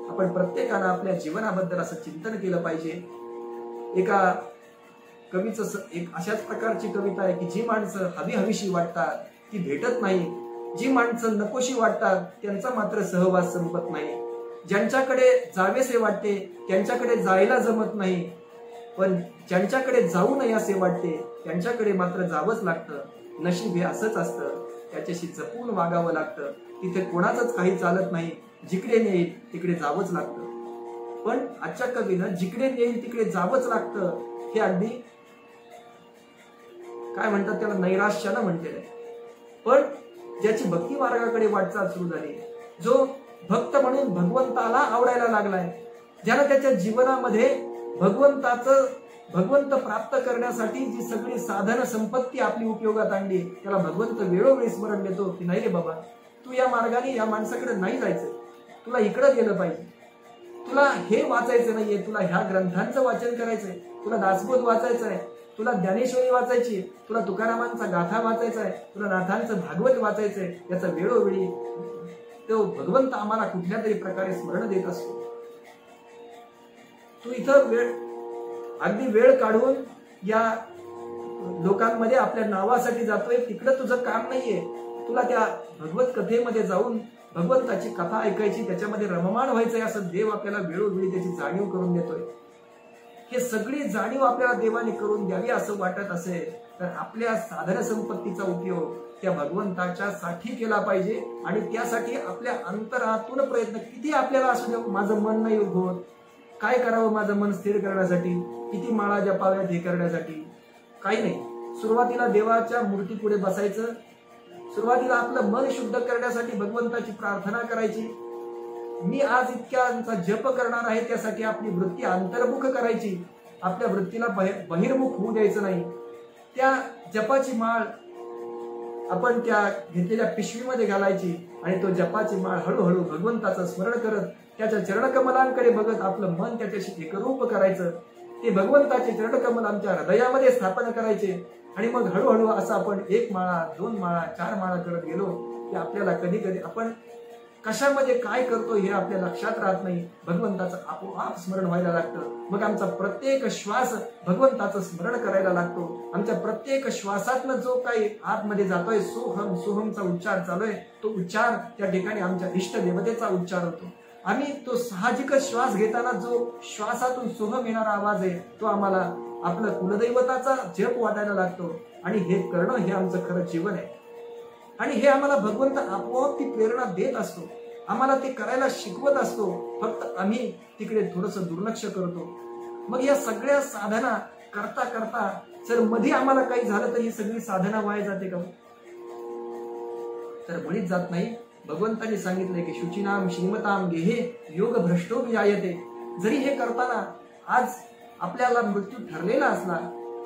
आपण प्रत्येकानं आपल्या जीवनाबद्दल असं चिंतन केलं पाहिजे. एका कवीचं एक अशाच प्रकारची कविता आहे की जी माणसं हवीशी वाटतात ती भेटत नाही, जी माणसं नकोशी वाटतात त्यांचा मात्र सहवास संपत नाही. ज्यांच्याकडे जावेसे वाटते त्यांच्याकडे जायला जमत नाही, पण ज्यांच्याकडे जाऊ नये असे वाटते त्यांच्याकडे मात्र जावंच लागतं. नशीब हे असंच असतं, त्याच्याशी जपून वागावं लागतं. तिथे कोणाचंच काही चालत नाही, जिकडे नेईल तिकडे जावंच लागतं. पण आजच्या कवीनं जिकडे नेईल तिकडे जावंच लागतं हे अगदी काय म्हणतात त्याला नैराश्यानं म्हटलेलं आहे. पण ज्याची भक्ती मार्गाकडे वाटचाल सुरू झाली, जो भक्त म्हणून भगवंताला आवडायला लागलाय, ज्याला त्याच्या जीवनामध्ये भगवंत प्राप्त करण्यासाठी जी सगळी साधन संपत्ती आपली उपयोगात आणली, त्याला भगवंत वेळोवेळी स्मरण देतो की नाही रे बाबा, तू या मार्गाने या माणसाकडे नाही जायचं, तुला इकडं गेलं पाहिजे, तुला हे वाचायचं नाहीये, तुला ह्या ग्रंथांचं वाचन करायचंय, तुला दासबोध वाचायचं आहे, तुला ज्ञानेश्वरी वाचायची, तुला तुकारामांचा गाथा वाचायचा आहे, तुला नाथांचं भागवत वाचायचंय. याचा वेळोवेळी तो भगवंत आम्हाला कुठल्या तरी प्रकारे स्मरण देत असतो. तू इथं अगदी वेळ काढून या लोकांमध्ये आपल्या नावासाठी जातोय, तिकडं तुझं काम नाहीये. तुला त्या भगवत कथेमध्ये जाऊन भगवंताची कथा ऐकायची, त्याच्यामध्ये रममाण व्हायचंय, असं देव आपल्याला वेळोवेळी त्याची जाणीव करून देतोय. हे सगळी जाणीव आपल्याला देवाने करून द्यावी असं वाटत असेल तर आपल्या साधन संपत्तीचा उपयोग त्या भगवंताच्या साठी केला पाहिजे. आणि त्यासाठी आपल्या अंतरातून प्रयत्न, किती आपल्याला असू द्या माझं मन नाही होत, काय करावं माझं मन स्थिर करण्यासाठी, किती माळा जपाव्यात हे करण्यासाठी, काही नाही. सुरुवातीला देवाच्या मूर्ती पुढे बसायचं, सुरुवातीला आपलं मन शुद्ध करण्यासाठी भगवंताची प्रार्थना करायची. मी आज इतक्यांचा जप करणार आहे, त्यासाठी आपली वृत्ती अंतर्मुख करायची. आपल्या वृत्तीला बहिर्मुख होऊ द्यायचं नाही. त्या जपाची माळ आपण त्या घेतलेल्या पिशवीमध्ये घालायची आणि तो जपाची माळ हळूहळू भगवंताचं स्मरण करत त्याच्या चरणकमलांकडे बघत आपलं मन त्याच्याशी एकरूप करायचं. ते भगवंताचे चरणकमल आमच्या हृदयामध्ये स्थापन करायचे. आणि मग हळूहळू असं आपण 1 माळा 2 माळा 4 माळा करत गेलो की आपल्याला कधी कधी आपण कशामध्ये काय करतो हे आपल्या लक्षात राहत नाही. भगवंताचं आपोआप स्मरण व्हायला लागतं. मग आमचा प्रत्येक श्वास भगवंताचं स्मरण करायला लागतो. आमच्या प्रत्येक श्वासातनं जो काही आतमध्ये जातोय, सोहम सोहमचा उच्चार चालू आहे, तो उच्चार त्या ठिकाणी आमच्या इष्ट देवतेचा उच्चार होतो. आम्ही तो साहजिकच श्वास घेताना जो श्वासातून सोहम येणारा आवाज आहे, तो आम्हाला आपलं कुलदैवताचा जप वाटायला लागतो. आणि हे करणं हे आमचं खरं जीवन आहे. आणि हे आम्हाला भगवंत आपोआप ती प्रेरणा देत असतो. आम्हाला ते करायला शिकवत असतो. फक्त आम्ही तिकडे थोडंसं दुर्लक्ष करतो. मग या सगळ्या साधना करता करता जर मध्ये आम्हाला काही झालं तर ही सगळी साधना वाया जाते का? तर मुळीच जात नाही. भगवंतांनी सांगितलंय की शुचिनाम श्रीमताम गेहे योग भ्रष्टो विजायते. जरी हे करताना आज आपल्याला मृत्यू ठरलेला असला,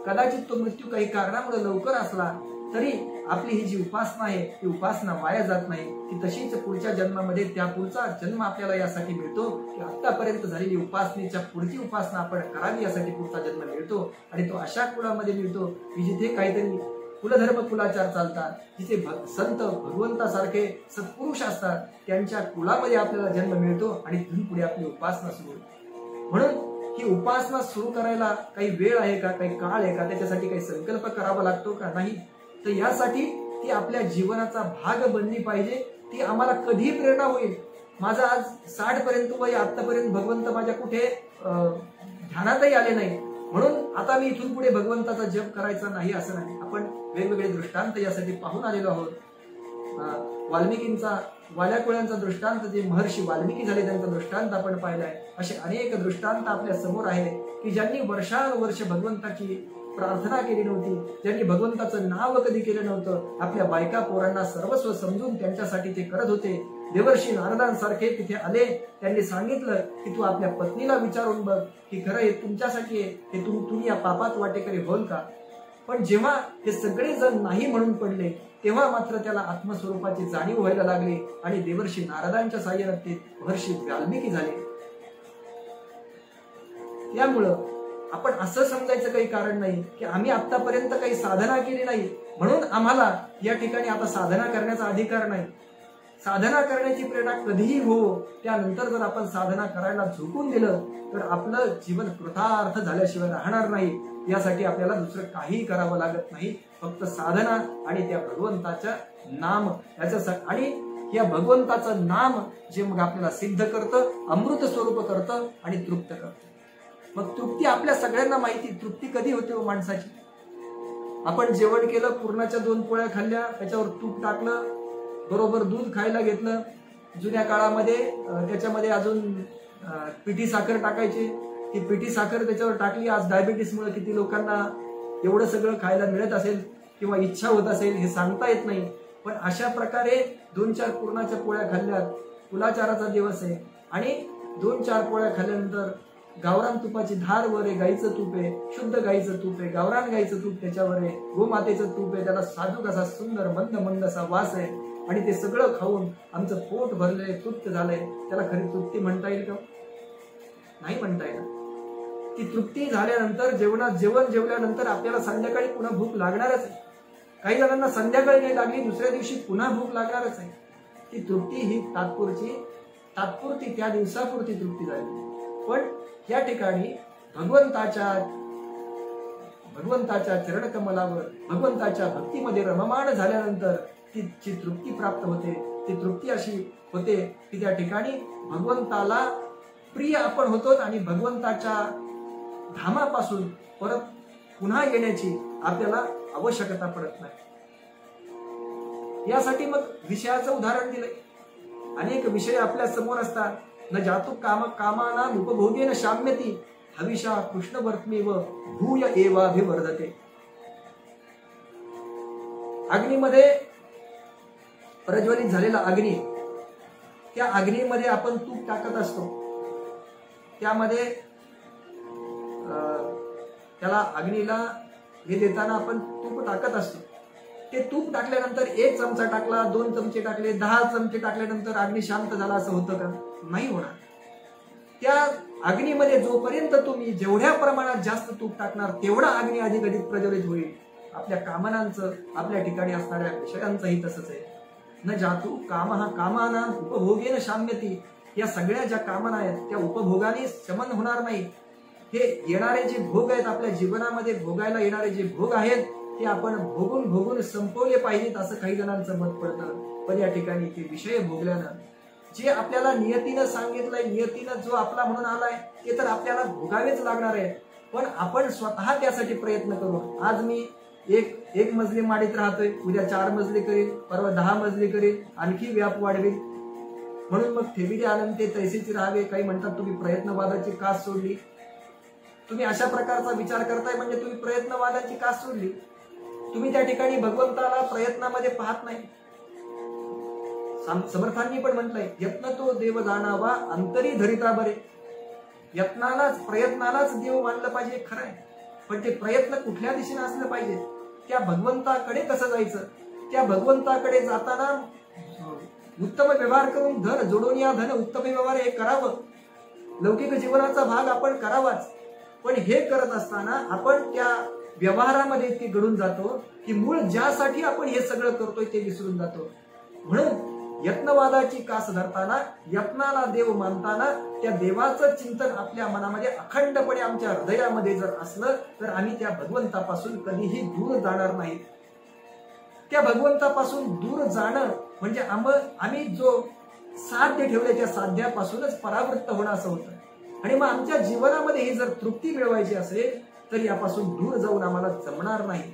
कदाचित तो मृत्यू काही कारणामुळे लवकर असला, तरी आपली ही जी उपासना आहे ती उपासना वाया जात नाही. ती तशीच पुढच्या जन्मामध्ये त्या पुढचा जन्म आपल्याला यासाठी मिळतो की आतापर्यंत झालेली उपासनेच्या पुढची उपासना आपण करावी यासाठी पुढचा जन्म मिळतो. आणि तो अशा कुळामध्ये मिळतो की जिथे काहीतरी कुलधर्म कुलाचार चालतात, जिथे संत भगवंतासारखे सत्पुरुष असतात, त्यांच्या कुळामध्ये आपल्याला जन्म मिळतो आणि तिथून पुढे आपली उपासना सुरू होते. म्हणून ही उपासना सुरू करायला काही वेळ आहे का, काही काळ आहे का, त्याच्यासाठी काही संकल्प करावा लागतो का? नाही. तर यासाठी ती आपल्या जीवनाचा भाग बनली पाहिजे. ती आम्हाला कधी प्रेरणा होईल. माझं आज 60 पर्यंत वय, आतापर्यंत भगवंत माझ्या कुठे ध्यानातही आले नाही, म्हणून आता मी इथून पुढे भगवंताचा जप करायचा नाही असं नाही. आपण वेगवेगळे दृष्टांत यासाठी पाहून आलेलो आहोत. वाल्मिकींचा, वाल्याकुळ्यांचा दृष्टांत, जे महर्षी वाल्मिकी झाले त्यांचा दृष्टांत आपण पाहिलाय. असे अनेक दृष्टांत आपल्या समोर आहे की ज्यांनी वर्षानुवर्ष भगवंताची प्रार्थना केली नव्हती, ज्यांनी भगवंताचं नाव कधी केलं नव्हतं, आपल्या बायका पोरांना सर्वस्व समजून त्यांच्यासाठी ते करत होते. देवर्षी नारदांसारखे तिथे आले. त्यांनी सांगितलं की तू आपल्या पत्नीला विचारून बघ की खरं हे तुमच्यासाठी आहे, हे तुम्ही या पापात वाटेकरी होल का? पण जेव्हा हे सगळे जण नाही म्हणून पडले, तेव्हा मात्र त्याला आत्मस्वरूपाची जाणीव व्हायला लागली आणि देवर्षी नारदांच्या साह्याने ते महर्षी वाल्मिकी झाले. त्यामुळं आपण असं समजायचं काही कारण नाही की आम्ही आतापर्यंत काही साधना केली नाही म्हणून आम्हाला या ठिकाणी आता साधना करण्याचा अधिकार नाही. साधना करण्याची प्रेरणा कधीही हो, त्यानंतर जर आपण साधना करायला झुकून दिलं तर आपलं जीवन कृतार्थ झाल्याशिवाय राहणार नाही. यासाठी आपल्याला दुसरं काही करावं लागत नाही. फक्त साधना आणि त्या भगवंताच्या नाम याच्या आणि या भगवंताचं नाम जे मग आपल्याला सिद्ध करतं, अमृत स्वरूप करतं आणि तृप्त करतं. मग तृप्ती आपल्या सगळ्यांना माहिती. तृप्ती कधी होते हो माणसाची? आपण जेवण केलं, पुरणाच्या 2 पोळ्या खाल्ल्या, त्याच्यावर तूप टाकलं, बरोबर दूध खायला घेतलं. जुन्या काळामध्ये त्याच्यामध्ये अजून पिठी साखर टाकायची. ती पिठी साखर त्याच्यावर टाकली. आज डायबिटीसमुळे किती लोकांना एवढं सगळं खायला मिळत असेल किंवा इच्छा होत असेल हे सांगता येत नाही. पण अशा प्रकारे 2-4 पुरणाच्या पोळ्या खाल्ल्यात. कुलाचाराचा दिवस आहे आणि 2-4 पोळ्या खाल्ल्यानंतर गावरान तुपाची धार वर आहे, गाईचं तूप आहे, शुद्ध गाईचं तूप आहे, गावरान गाईचं तूप त्याच्यावर आहे, गोमातेचं तूप आहे, त्याला साधूक असा सुंदर मंद मंद असा वास आहे. आणि ते सगळं खाऊन आमचं पोट भरलंय, तृप्त झालंय. त्याला खरी तृप्ती म्हणता येईल का? नाही म्हणता येईल. ती तृप्ती झाल्यानंतर जेवण जेवल्यानंतर आपल्याला संध्याकाळी पुन्हा भूक लागणारच आहे. काही जणांना संध्याकाळी नाही लागली, दुसऱ्या दिवशी पुन्हा भूक लागणारच आहे. ती तृप्ती ही तात्पुरती त्या दिवसापुरती तृप्ती झाली. पण या ठिकाणी भगवंताच्या चरणकमलावर भगवंताच्या भक्तीमध्ये रममाण झाल्यानंतर ती तृप्ती प्राप्त होते. ती तृप्ती अशी होते की त्या ठिकाणी भगवंताला प्रिय आपण होतो आणि भगवंताच्या धामापासून परत पुन्हा येण्याची आपल्याला आवश्यकता पडत नाही. यासाठी मग विषयाचं उदाहरण दिलंय. अनेक विषय आपल्या समोर असतात. न जातु कामाना उपभोगेन शाम्यती हविषा कृष्णवर्त्मेव भूय एवाभिवर्धते. अग्नीमध्ये प्रज्वलित झालेला अग्नी, त्या अग्नीमध्ये आपण तूप टाकत असतो. त्यामध्ये त्याला अग्नीला हे देताना आपण तूप टाकत असतो. ते तूप टाकल्यानंतर 1 चमचा टाकला, 2 चमचे टाकले, 10 चमचे टाकल्यानंतर अग्नी शांत झाला असं होतं का? नाही होणार. त्या अग्नीमध्ये जोपर्यंत तुम्ही जेवढ्या प्रमाणात जास्त तूप टाकणार तेवढा अग्नी अधिक अधिक प्रज्वलित होईल. आपल्या कामनांचं, आपल्या ठिकाणी असणाऱ्या विषयांचंही तसंच आहे. न जातू कामः कामानां उपभोगेन शाम्यती. या सगळ्या ज्या कामना आहेत त्या उपभोगाने शमन होणार नाही. हे येणारे जे भोग आहेत, आपल्या जीवनामध्ये भोगायला येणारे जे भोग आहेत ते आपण भोगून भोगून संपवले पाहिजेत असं काही जणांचं मत पडतं. पण या ठिकाणी ते विषय भोगल्यानं जे आपल्याला नियतीनं सांगितलंय, नियतीनं जो आपला म्हणून आलाय ते तर आपल्याला भोगावेच लागणार आहे. पण आपण स्वतः त्यासाठी प्रयत्न करू. आज मी एक मजली माडीत राहतोय, उद्या 4 मजली करेल, परवा 10 मजली करेल, आणखी व्याप वाढवेल. म्हणून मग ठेविले आनंदे तैसेची राहावे. काही म्हणतात तुम्ही प्रयत्नवादाची कास सोडली. तुम्ही अशा प्रकारचा विचार करताय म्हणजे तुम्ही प्रयत्नवादाची कास सोडली. तुम्ही त्या ठिकाणी भगवंताला प्रयत्नामध्ये पाहत नाही. समर्थांनी पण म्हटलंय, यत्न तो देव जाणावा अंतरी धरिता बरे. यत्नालाच, प्रयत्नालाच देव मानलं पाहिजे, खरं आहे. पण ते प्रयत्न कुठल्या दिशेने असलं पाहिजे? त्या भगवंताकडे कसं जायचं? त्या भगवंताकडे जाताना उत्तम व्यवहार करून धन जोडून या धन उत्तम व्यवहार हे करावं. लौकिक जीवनाचा भाग आपण करावाच. पण हे करत असताना आपण त्या व्यवहारामध्ये इतके घडून जातो की मूळ ज्यासाठी आपण हे सगळं करतोय ते विसरून जातो. म्हणून यत्नवादाची कास धरताना, यत्नाला देव मानताना त्या देवाचं चिंतन आपल्या मनामध्ये अखंडपणे आमच्या हृदयामध्ये जर असलं तर आम्ही त्या भगवंतापासून कधीही दूर जाणार नाही. त्या भगवंतापासून दूर जाणं म्हणजे आम्ही जो साध्य ठेवले त्या साध्यापासूनच परावृत्त होणं असं होतं. आणि मग आमच्या जीवनामध्ये ही जर तृप्ती मिळवायची असेल तर यापासून दूर जाऊन आम्हाला जमणार नाही.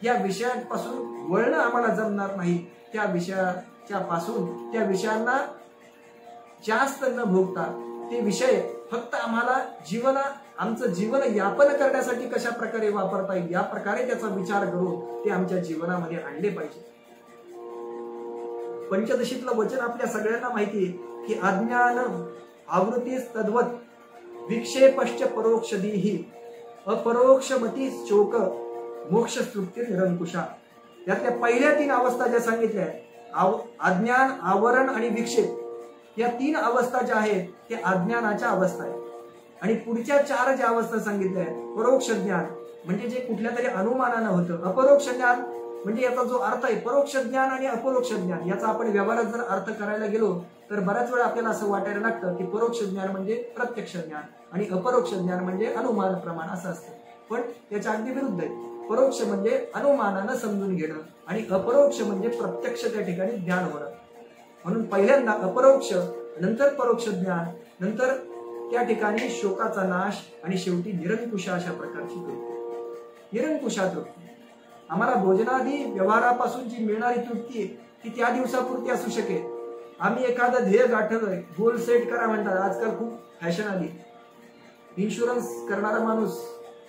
या विषयांपासून वळणं आम्हाला जमणार नाही. त्या विषयाच्या पासून, त्या विषयांना जास्त न भोगता ते विषय फक्त आम्हाला आमचं जीवन यापन करण्यासाठी कशा प्रकारे वापरता येईल या प्रकारे त्याचा विचार करून ते आमच्या जीवनामध्ये आणले पाहिजे. पंचदशीतलं वचन आपल्या सगळ्यांना माहिती आहे की अज्ञान आवृत्तीस तद्वत विक्षेपश्च परोक्षदीही अपरोक्षमती शोक मोक्ष तृप्ती निरंकुशा. यातल्या पहिल्या 3 अवस्था ज्या सांगितल्या आहेत, अज्ञान, आवरण आणि विक्षेप, या 3 अवस्था ज्या आहेत त्या अज्ञानाच्या अवस्था आहेत. आणि पुढच्या 4 ज्या अवस्था सांगितल्या आहेत, परोक्ष ज्ञान म्हणजे जे कुठल्या तरी अनुमानानं होतं, अपरोक्ष ज्ञान म्हणजे याचा जो अर्थ आहे, परोक्ष ज्ञान आणि अपरोक्ष ज्ञान याचा आपण व्यवहारात जर अर्थ करायला गेलो तर बऱ्याच वेळा आपल्याला असं वाटायला लागतं की परोक्ष ज्ञान म्हणजे प्रत्यक्ष ज्ञान आणि अपरोक्ष ज्ञान म्हणजे अनुमान प्रमाण असं असतं. पण याच्या अगदी विरुद्ध आहे. परोक्ष म्हणजे अनुमानानं समजून घेणं आणि अपरोक्ष म्हणजे प्रत्यक्ष त्या ठिकाणी ज्ञान होणं. म्हणून पहिल्यांदा अपरोक्ष, नंतर परोक्ष ज्ञान, नंतर त्या ठिकाणी शोकाचा नाश आणि शेवटी निरंकुशा अशा प्रकारची तृप्ती. निरंकुशा तृप्ती आम्हाला भोजनादी व्यवहारापासून जी मिळणारी तृप्ती आहे ती त्या दिवसापुरती असू शकेल. आम्ही एखादं ध्येय गाठवलंय, गोल सेट करा म्हणतात, आजकाल खूप फॅशन आली. इन्शुरन्स करणारा माणूस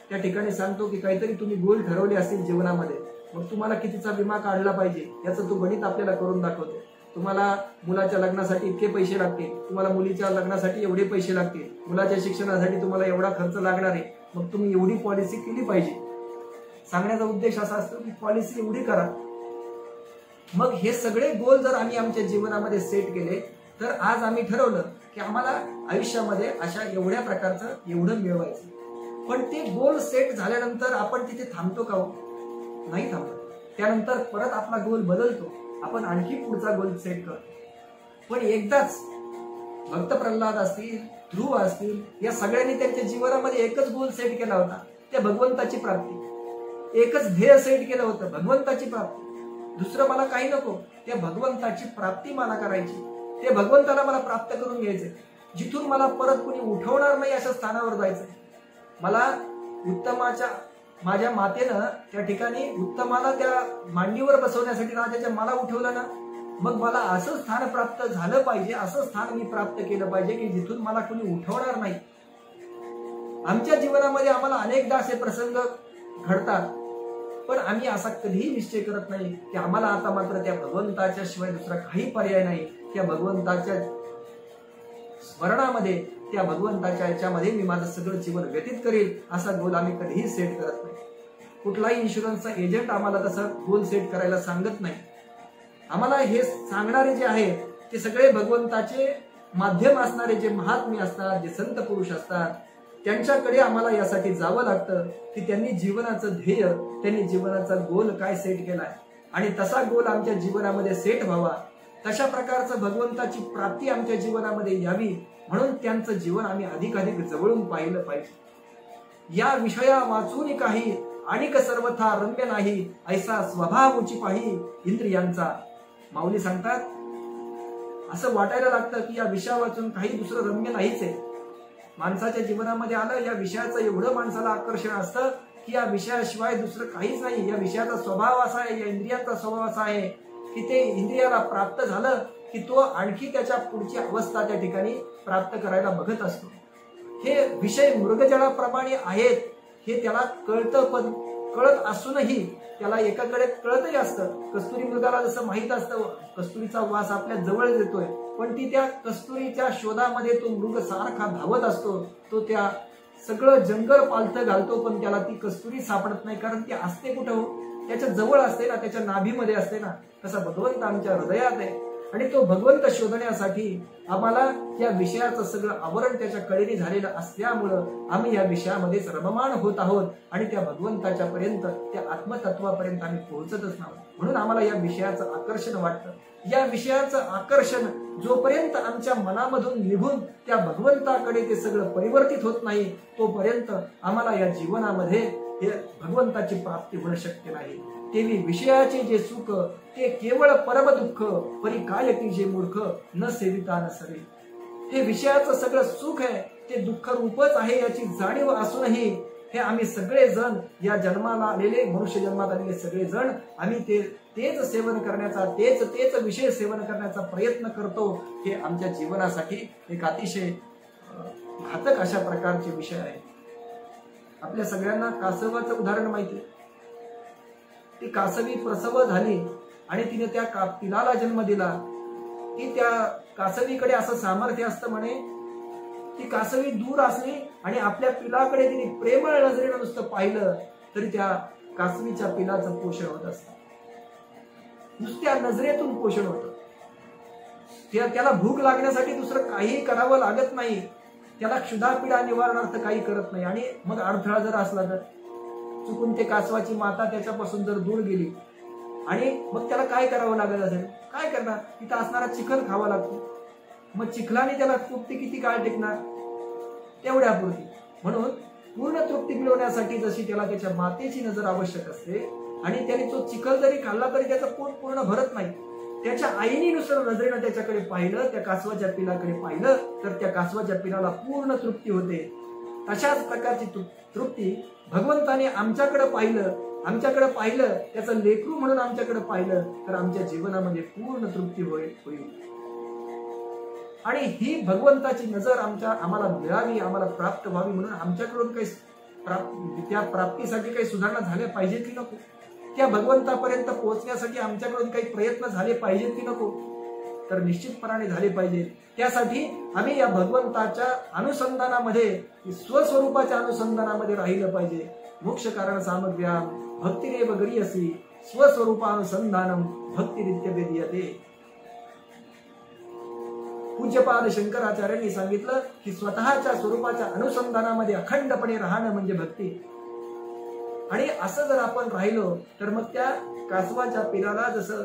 त्या ठिकाणी सांगतो की काहीतरी तुम्ही गोल ठरवले असतील जीवनामध्ये, मग तुम्हाला कितीचा विमा काढला पाहिजे याचं तो गणित आपल्याला करून दाखवतो. तुम्हाला मुलाच्या लग्नासाठी इतके पैसे लागतील, तुम्हाला मुलीच्या लग्नासाठी एवढे पैसे लागतील, मुलाच्या शिक्षणासाठी तुम्हाला एवढा खर्च लागणार आहे, मग तुम्ही एवढी पॉलिसी केली पाहिजे. सांगण्याचा उद्देश असा असतो की पॉलिसी एवढी करा. मग हे सगळे गोल जर आम्ही आमच्या जीवनामध्ये सेट केले तर आज आम्ही ठरवलं की आम्हाला आयुष्यामध्ये अशा एवढ्या प्रकारचं एवढं मिळवायचं. पण ते गोल सेट झाल्यानंतर आपण तिथे थांबतो का? नाही थांबतो. त्यानंतर परत आपला गोल बदलतो, आपण आणखी पुढचा गोल सेट करतो. पण एकदाच भक्त प्रल्हाद असतील, ध्रुव असतील, या सगळ्यांनी त्यांच्या जीवनामध्ये एकच गोल सेट केला होता, त्या भगवंताची प्राप्ती. एकच ध्येय सेट केलं होतं, भगवंताची प्राप्ती. दुसरं मला काही नको, त्या भगवंताची प्राप्ती मला करायची. ते भगवंताला मला प्राप्त करून घ्यायचंय, जिथून मला परत कोणी उठवणार नाही अशा स्थानावर जायचंय. मला उत्तमाच्या, माझ्या मातेनं त्या ठिकाणी उत्तमाला त्या मांडीवर बसवण्यासाठी राजाच्या मला उठवलं ना, मग मला असं स्थान प्राप्त झालं पाहिजे, असं स्थान मी प्राप्त केलं पाहिजे की जिथून मला कोणी उठवणार नाही. आमच्या जीवनामध्ये आम्हाला अनेकदा असे प्रसंग घडतात पण आम्ही असा कधीही निश्चय करत नाही की आम्हाला आता मात्र त्या भगवंताच्या शिवाय दुसरा काही पर्याय नाही, त्या भगवंताच्या स्मरणामध्ये, त्या भगवंताच्या याच्यामध्ये मी माझं सगळं जीवन व्यतीत करेल, असा गोल आम्ही कधीही सेट करत नाही. कुठलाही इन्शुरन्सचा एजंट आम्हाला तसं गोल सेट करायला सांगत नाही. आम्हाला हे सांगणारे जे आहेत ते सगळे भगवंताचे माध्यम असणारे जे महात्मे असतात, जे संत पुरुष असतात, त्यांच्याकडे आम्हाला यासाठी जावं लागतं की त्यांनी जीवनाचं ध्येय, त्यांनी जीवनाचा गोल काय सेट केलाय आणि तसा गोल आमच्या जीवनामध्ये सेट व्हावा, तशा प्रकारचं भगवंताची प्राप्ती आमच्या जीवनामध्ये यावी, म्हणून त्यांचं जीवन आम्ही अधिकाधिक जवळून पाहिलं पाहिजे. या विषया वाचून काही अनिक सर्वथा रम्य नाही, ऐसा स्वभाव उची पाही इंद्रियांचा. माऊली सांगतात, असं वाटायला लागतं की या विषया वाचून काही दुसरं रम्य नाहीच आहे. माणसाच्या जीवनामध्ये आलं, या विषयाचं एवढं माणसाला आकर्षण असतं की या विषयाशिवाय दुसरं काहीच नाही. या विषयाचा स्वभाव असा आहे, या इंद्रियाचा स्वभाव असा आहे की ते इंद्रियाला प्राप्त झालं की तो आणखी त्याच्या पुढची अवस्था त्या ठिकाणी प्राप्त करायला बघत असतो. हे विषय मृगजळाप्रमाणे आहेत हे त्याला कळतं, पण कळत असूनही त्याला एकाकडे कळतही असतं. कस्तुरी मृगाला जसं माहित असतं कस्तुरीचा वास आपल्या जवळ येतोय, पण ती त्या कस्तुरीच्या शोधामध्ये तो मृग सारखा धावत असतो. तो त्या सगळं जंगल पालथं घालतो, पण त्याला ती कस्तुरी सापडत नाही, कारण ती असते कुठं, त्याच्या जवळ असते ना, त्याच्या नाभीमध्ये असते ना. तसा भगवंत आमच्या हृदयात आहे आणि तो भगवंत शोधण्यासाठी आम्हाला या विषयाचं सगळं आवरण त्याच्या कडेने झालेलं असल्यामुळं आम्ही या विषयामध्येच रममाण होत आहोत आणि त्या भगवंताच्या पर्यंत, त्या आत्मतत्वापर्यंत आम्ही पोहोचतच नाही. म्हणून आम्हाला या विषयाचं आकर्षण वाटतं. या विषयाचं आकर्षण जोपर्यंत आमच्या मनामधून निघून त्या भगवंताकडे ते सगळं परिवर्तित होत नाही, तोपर्यंत आम्हाला या जीवनामध्ये हे भगवंताची प्राप्ती होणं शक्य नाही. तेवी विषयाचे जे सुख ते केवळ परम दुःख, परी काय की जे मूर्ख न सेविता न सरे. हे विषयाचं सगळं सुख आहे ते दुःख रूपच आहे याची जाणीव असूनही हे आम्ही सगळे जण, या जन्माला आलेले, मनुष्य जन्मात आलेले सगळे जण, आम्ही तेच सेवन करण्याचा, तेच विषय सेवन करण्याचा प्रयत्न करतो. हे आमच्या जीवनासाठी एक अतिशय घातक अशा प्रकारचे विषय आहे. आपल्या सगळ्यांना कासवाचं उदाहरण माहिती आहे. ती कासवी प्रसव झाली आणि तिने त्या पिलाला जन्म दिला की त्या कासवीकडे असं सामर्थ्य असतं म्हणे की कासवी दूर असली आणि आपल्या पिलाकडे तिने प्रेमळ नजरेनं नुसतं पाहिलं तरी त्या कासवीच्या पिलाचं पोषण होत असतं. नुसत्या नजरेतून पोषण होतं. त्याला भूक लागण्यासाठी दुसरं काही करावं लागत नाही. त्याला क्षुधापीडा निवारणार्थ काही करत नाही. आणि मग अडथळा जर असला तर चुकून ते कासवाची माता त्याच्यापासून जर दूर गेली आणि मग त्याला काय करावं लागत असेल, काय करणार, तिथं असणारा चिखल खावा लागतो. मग चिखलाने त्याला तृप्ती किती काळ टिकणार, तेवढ्यापुरती. म्हणून पूर्ण तृप्ती मिळवण्यासाठी जशी त्याला त्याच्या मातेची नजर आवश्यक असते आणि त्याने तो चिखल जरी खाल्ला तरी त्याचं पोट पूर्ण भरत नाही. त्याच्या आईने नुसतं नजरेनं त्याच्याकडे पाहिलं, त्या कासवाच्या पिलाकडे पाहिलं तर त्या कासवाच्या पिलाला पूर्ण तृप्ती होते. तशाच प्रकारची तृप्ती भगवंताने आमच्याकडे पाहिलं, त्याचं लेकरू म्हणून आमच्याकडे पाहिलं तर आमच्या जीवनामध्ये पूर्ण तृप्ती होईल. आणि ही भगवंताची नजर आम्हाला मिळावी, आम्हाला प्राप्त व्हावी, म्हणून आमच्याकडून काही त्या प्राप्तीसाठी काही सुधारणा झाल्या पाहिजेत की नको, त्या भगवंतापर्यंत पोहोचण्यासाठी आमच्याकडून काही प्रयत्न झाले पाहिजेत की नको, तर निश्चितपणाने झाले पाहिजे. त्यासाठी आम्ही या भगवंताच्या अनुसंधानामध्ये, स्वस्वरूपाच्या अनुसंधानामध्ये राहिलं पाहिजे. मोक्ष कारण सामग्र्या भक्तिरेव गरीयसी स्वस्वरूपानुसंधानम भक्तिरित्य वेदीयते. पूज्यपाद शंकराचार्यांनी सांगितलं की स्वतःच्या स्वरूपाच्या अनुसंधानामध्ये अखंडपणे राहणं म्हणजे भक्ती. आणि असं जर आपण राहिलो तर मग त्या कासवाच्या पिलाला, जसं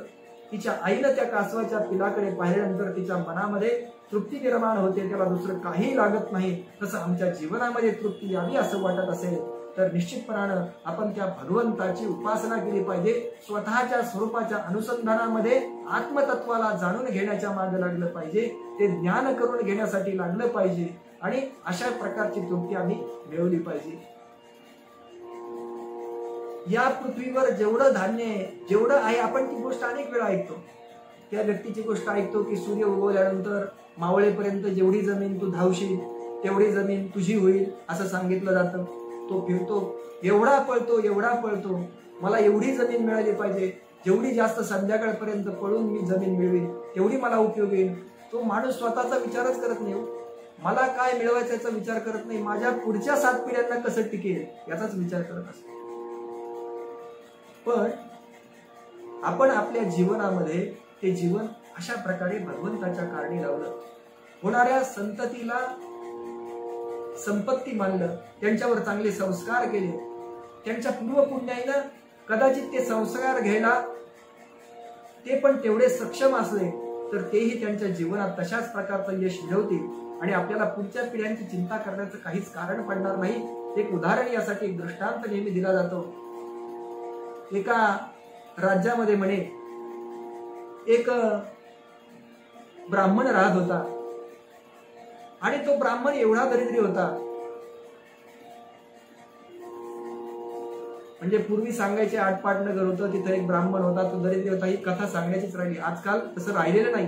तिच्या आईनं त्या कासवाच्या पिलाकडे पाहिल्यानंतर तिच्या मनामध्ये तृप्ती निर्माण होते, त्याला दुसरं काही लागत नाही, तसं आमच्या जीवनामध्ये तृप्ती यावी असं वाटत असेल तर निश्चितपणानं आपण त्या भगवंताची उपासना केली पाहिजे. स्वतःच्या स्वरूपाच्या अनुसंधानामध्ये आत्मतत्वाला जाणून घेण्याच्या मागे लागलं पाहिजे, ते ज्ञान करून घेण्यासाठी लागलं पाहिजे आणि अशा प्रकारची तृप्ती आम्ही मिळवली पाहिजे. या पृथ्वीवर जेवढं धान्य आहे, जेवढं आहे, आपण ती गोष्ट अनेक वेळा ऐकतो. त्या व्यक्तीची गोष्ट ऐकतो की सूर्य उगवल्यानंतर मावळेपर्यंत जेवढी जमीन तू धावशील तेवढी जमीन तुझी होईल असं सांगितलं जातं. तो फिरतो, एवढा पळतो मला एवढी जमीन मिळाली पाहिजे, जेवढी जास्त संध्याकाळपर्यंत पळून मी जमीन मिळवीन तेवढी मला उपयोग येईल. तो माणूस स्वतःचा विचारच करत नाही. मला काय मिळवायचा याचा विचार करत नाही, माझ्या पुढच्या 7 पिढ्यांना कसं टिकेल याचाच विचार करत असतो. पण आपण आपल्या जीवनामध्ये ते जीवन अशा प्रकारे भगवंताच्या कारणी लावलं, होणाऱ्या संततीला संपत्ती मानलं, त्यांच्यावर चांगले संस्कार केले, त्यांच्या पूर्वपुण्याईनं कदाचित ते संस्कार घ्यायला ते पण तेवढे सक्षम असले तर तेही त्यांच्या जीवनात तशाच प्रकारचं यश मिळवतील आणि आपल्याला पुढच्या पिढ्यांची चिंता करण्याचं काहीच कारण पडणार नाही. एक उदाहरण यासाठी एक दृष्टांत नेहमी दिला जातो. एका राज्यामध्ये म्हणे एक ब्राह्मण राहत होता आणि तो ब्राह्मण एवढा दरिद्री होता, म्हणजे पूर्वी सांगायचे आटपाट नगर होतं, तिथे एक ब्राह्मण होता, तो दरिद्री होता, ही कथा सांगण्याचीच राहिली. आजकाल तसं राहिलेलं नाही.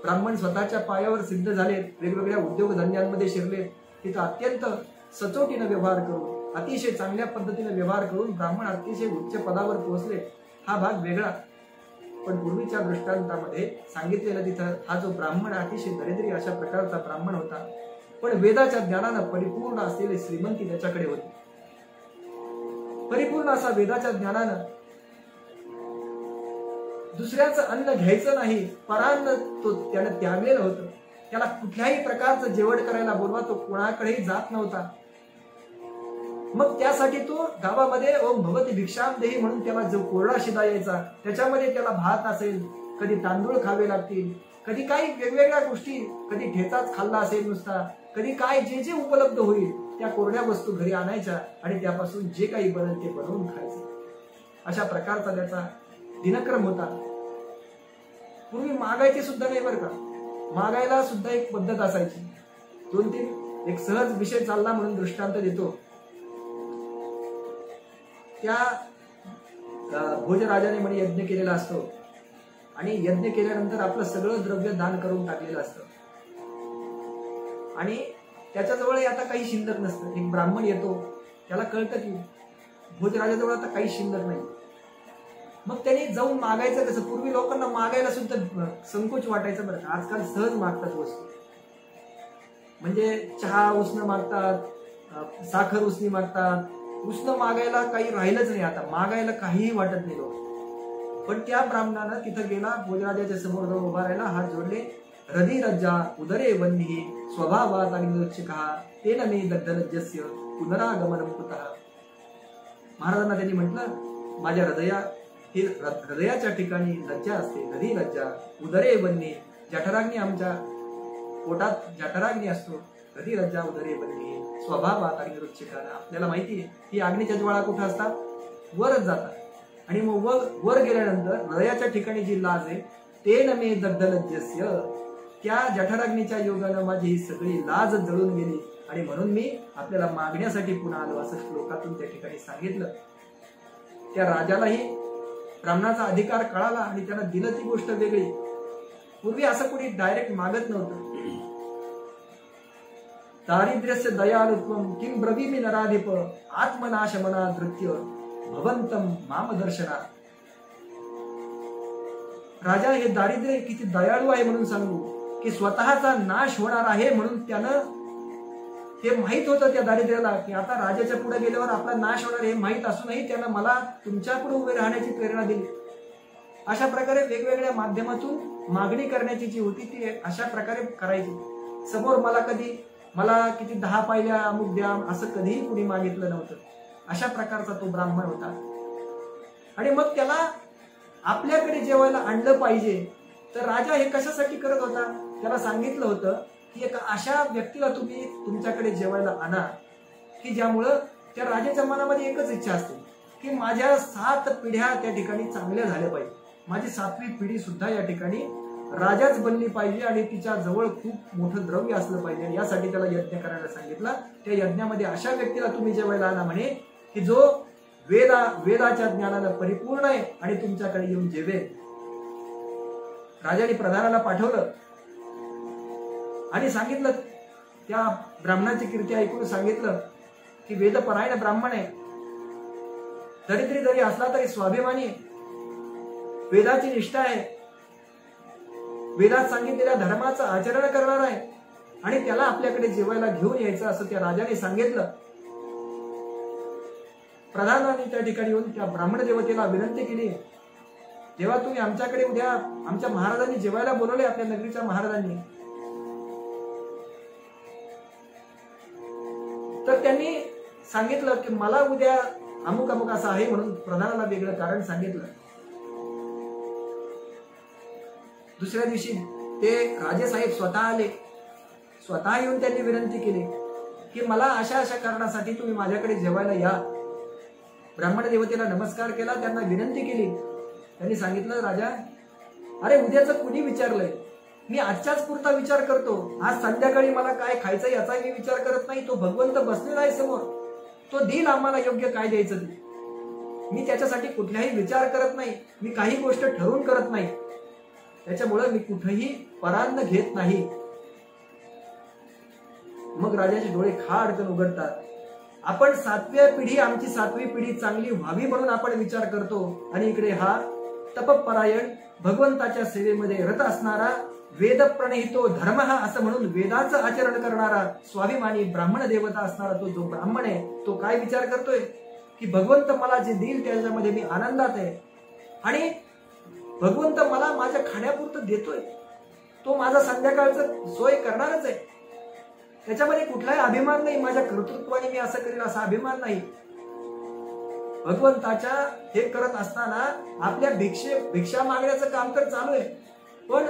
ब्राह्मण स्वतःच्या पायावर सिद्ध झाले, वेगवेगळ्या उद्योगधंद्यांमध्ये शिरले, तिथं अत्यंत सचोटीनं व्यवहार करून, अतिशय चांगल्या पद्धतीने व्यवहार करून ब्राह्मण अतिशय उच्च पदावर पोहोचले. हा भाग वेगळा. पण पूर्वीच्या दृष्टांतामध्ये सांगितलेलं तिथं हा जो ब्राह्मण अतिशय दरिद्री अशा प्रकारचा ब्राह्मण होता, पण वेदाच्या ज्ञानानं परिपूर्ण असलेली श्रीमंती त्याच्याकडे होती. परिपूर्ण असा वेदाच्या ज्ञानानं दुसऱ्याचं अन्न घ्यायचं नाही, परान्न तो त्यानं त्यागलेलं होतं. त्याला कुठल्याही प्रकारचं जेवण करायला बोलवा, तो कोणाकडेही जात नव्हता. मग त्यासाठी तो गावामध्ये ओम भवती भिक्षाम देही म्हणून त्याला जो कोरडा शिदा यायचा, त्याच्यामध्ये त्याला भात असेल, कधी तांदूळ खावे लागतील, कधी काही वेगवेगळ्या गोष्टी, कधी ठेचाच खाल्ला असेल नुसता, कधी काय जे जे उपलब्ध होईल त्या कोरड्या वस्तू घरी आणायच्या आणि त्यापासून जे काही बनेल ते बनवून खायचं. अशा प्रकारचा त्याचा दिनक्रम होता. पूर्वी मागायचे सुद्धा नाही बरं का, मागायला सुद्धा एक पद्धत असायची. 2-3 एक सहज विषय चालला म्हणून दृष्टांत देतो. त्या भोजराजाने म्हणे यज्ञ केलेला असतो आणि यज्ञ केल्यानंतर आपलं सगळं द्रव्य दान करून टाकलेलं असतं आणि त्याच्याजवळ आता काही शिल्लक नसतं. एक ब्राह्मण येतो, त्याला कळतं की भोजराजाजवळ आता काही शिल्लक नाही. मग त्याने जाऊन मागायचं कसं. पूर्वी लोकांना मागायला सुद्धा संकोच वाटायचं बरं का. आजकाल सहज मागतात वस्तू, म्हणजे चहा उसनं मागतात, साखर उसनी मागतात. उसनं मागायला काही राहिलंच नाही आता, मागायला काहीही वाटत नाही लोक. पण त्या ब्राह्मणानं तिथं गेला, भोजराजाच्या समोर जाऊन उभा राहिला, हात जोडले, हृदय रज्जा उदरे वन्ही स्वभावात आणि लक्षिका तेन मे दग्धलज्जस्य पुनरागमनम कुतः. महाराजांना त्यांनी म्हटलं, माझ्या हृदयाच्या ठिकाणी लज्जा असते, हृदय लज्जा उदरे वन्ही, जठराग्नी आमच्या पोटात जठराग्नी असतो, हृदय लज्जा उदरे वन्ही स्वभावात आणि लक्षिका. आपल्याला माहिती आहे ही अग्नीच्या ज्वाळा कुठं असतात, वरच जातात आणि मग वर गेल्यानंतर हृदयाच्या ठिकाणी जी लाज आहे, तेन मे दग्धलज्जस्य, त्या जठराग्नीच्या योगानं माझी ही सगळी लाज जळून गेली आणि म्हणून मी आपल्याला मागण्यासाठी पुन्हा आलो, असं श्लोकातून त्या ठिकाणी सांगितलं. त्या राजालाही ब्राह्मणाचा अधिकार कळाला आणि त्याला दिलं ती गोष्ट वेगळी. पूर्वी असं कोणी डायरेक्ट मागत नव्हतं. दारिद्र्यस्य दयालुत्वम किं ब्रवीमि नराधिप आत्मनाश मना धृत्य भवंतम माम दर्शना. राजा हे दारिद्र्य किती दयाळू आहे म्हणून सांगू की स्वतःचा नाश होणार आहे म्हणून त्यानं हे माहित होतं त्या दारिद्र्याला की आता राजाच्या पुढे गेल्यावर आपला नाश होणार हे माहित असूनही त्यानं मला तुमच्या पुढे उभे राहण्याची प्रेरणा दिली. अशा प्रकारे वेगवेगळ्या माध्यमातून मागणी करण्याची जी होती ती अशा प्रकारे करायची. समोर मला किती 10 पायल्या अमुक द्या असं कधीही कुणी मागितलं नव्हतं. अशा प्रकारचा तो ब्राह्मण होता. आणि मग त्याला आपल्याकडे जेवायला आणलं पाहिजे तर राजा हे कशासाठी करत होता, त्याला सांगितलं होतं की एका अशा व्यक्तीला तुम्ही तुमच्याकडे जेवायला आणा की ज्यामुळं त्या राजाच्या मनामध्ये एकच इच्छा असते की माझ्या 7 पिढ्या त्या ठिकाणी चांगल्या झाल्या पाहिजे, माझी 7वी पिढी सुद्धा या ठिकाणी राजाच बनली पाहिजे आणि तिच्या जवळ खूप मोठं द्रव्य असलं पाहिजे. यासाठी त्याला यज्ञ करायला सांगितलं. त्या यज्ञामध्ये अशा व्यक्तीला तुम्ही जेवायला आणा म्हणे की जो वेदाच्या ज्ञानानं परिपूर्ण आहे आणि तुमच्याकडे येऊन जेवेल. राजाने प्रधानाला पाठवलं आणि सांगितलं, त्या ब्राह्मणाची कीर्ती ऐकून सांगितलं की वेदपरायण ब्राह्मण आहे, दरिद्री जरी असला तरी स्वाभिमानी आहे, वेदाची निष्ठा आहे, वेदात सांगितलेल्या धर्माचं आचरण करणार आहे आणि त्याला आपल्याकडे जेवायला घेऊन यायचं असं त्या राजाने सांगितलं. प्रधानाने त्या ठिकाणी येऊन त्या ब्राह्मण देवतेला विनंती केली, जेव्हा तुम्ही आमच्याकडे उद्या आमच्या महाराजांनी जेवायला बोलवले, आपल्या नगरीच्या महाराजांनी, तर त्यांनी सांगितलं की मला उद्या अमुक अमुक असं आहे म्हणून प्रधानाला वेगळं कारण सांगितलं. दुसऱ्या दिवशी ते राजेसाहेब स्वतः आले, स्वतः येऊन त्यांनी विनंती केली की मला अशा अशा कारणासाठी तुम्ही माझ्याकडे जेवायला या. ब्राह्मण देवतेला नमस्कार केला, त्यांना विनंती केली. त्यांनी सांगितलं, राजा अरे उद्याचं कुणी विचारलंय, मी आजच्याच पुरता विचार करतो. आज संध्याकाळी मला काय खायचं याचा मी विचार करत नाही. तो भगवंत बसलेला आहे समोर, तो देईल आम्हाला योग्य काय द्यायचं ते. मी त्याच्यासाठी कुठलाही विचार करत नाही, मी काही गोष्ट ठरवून करत नाही, त्याच्यामुळे मी कुठेही परान्न घेत नाही. मग राजाचे डोळे खाडकन उघडतात. आपण 7व्या पिढी, आमची 7वी पिढी चांगली व्हावी म्हणून आपण विचार करतो आणि इकडे हा तपपरायण भगवंताच्या सेवेमध्ये रत असणारा, वेद प्रणितो धर्म असं म्हणून वेदाचं आचरण करणारा, स्वाभिमानी ब्राह्मण देवता असणारा तो जो ब्राह्मण आहे, तो काय विचार करतोय की भगवंत मला जे देईल त्याच्यामध्ये मी आनंदात आहे आणि भगवंत मला माझ्या खाण्यापुरतं देतोय, तो माझा संध्याकाळचं सोय करणारच आहे. त्याच्यामध्ये कुठलाही अभिमान नाही, माझ्या कर्तृत्वाने मी असं करेन असा अभिमान नाही. भगवंताच्या हे करत असताना आपल्या भिक्षा मागण्याचं काम तर चालू आहे, पण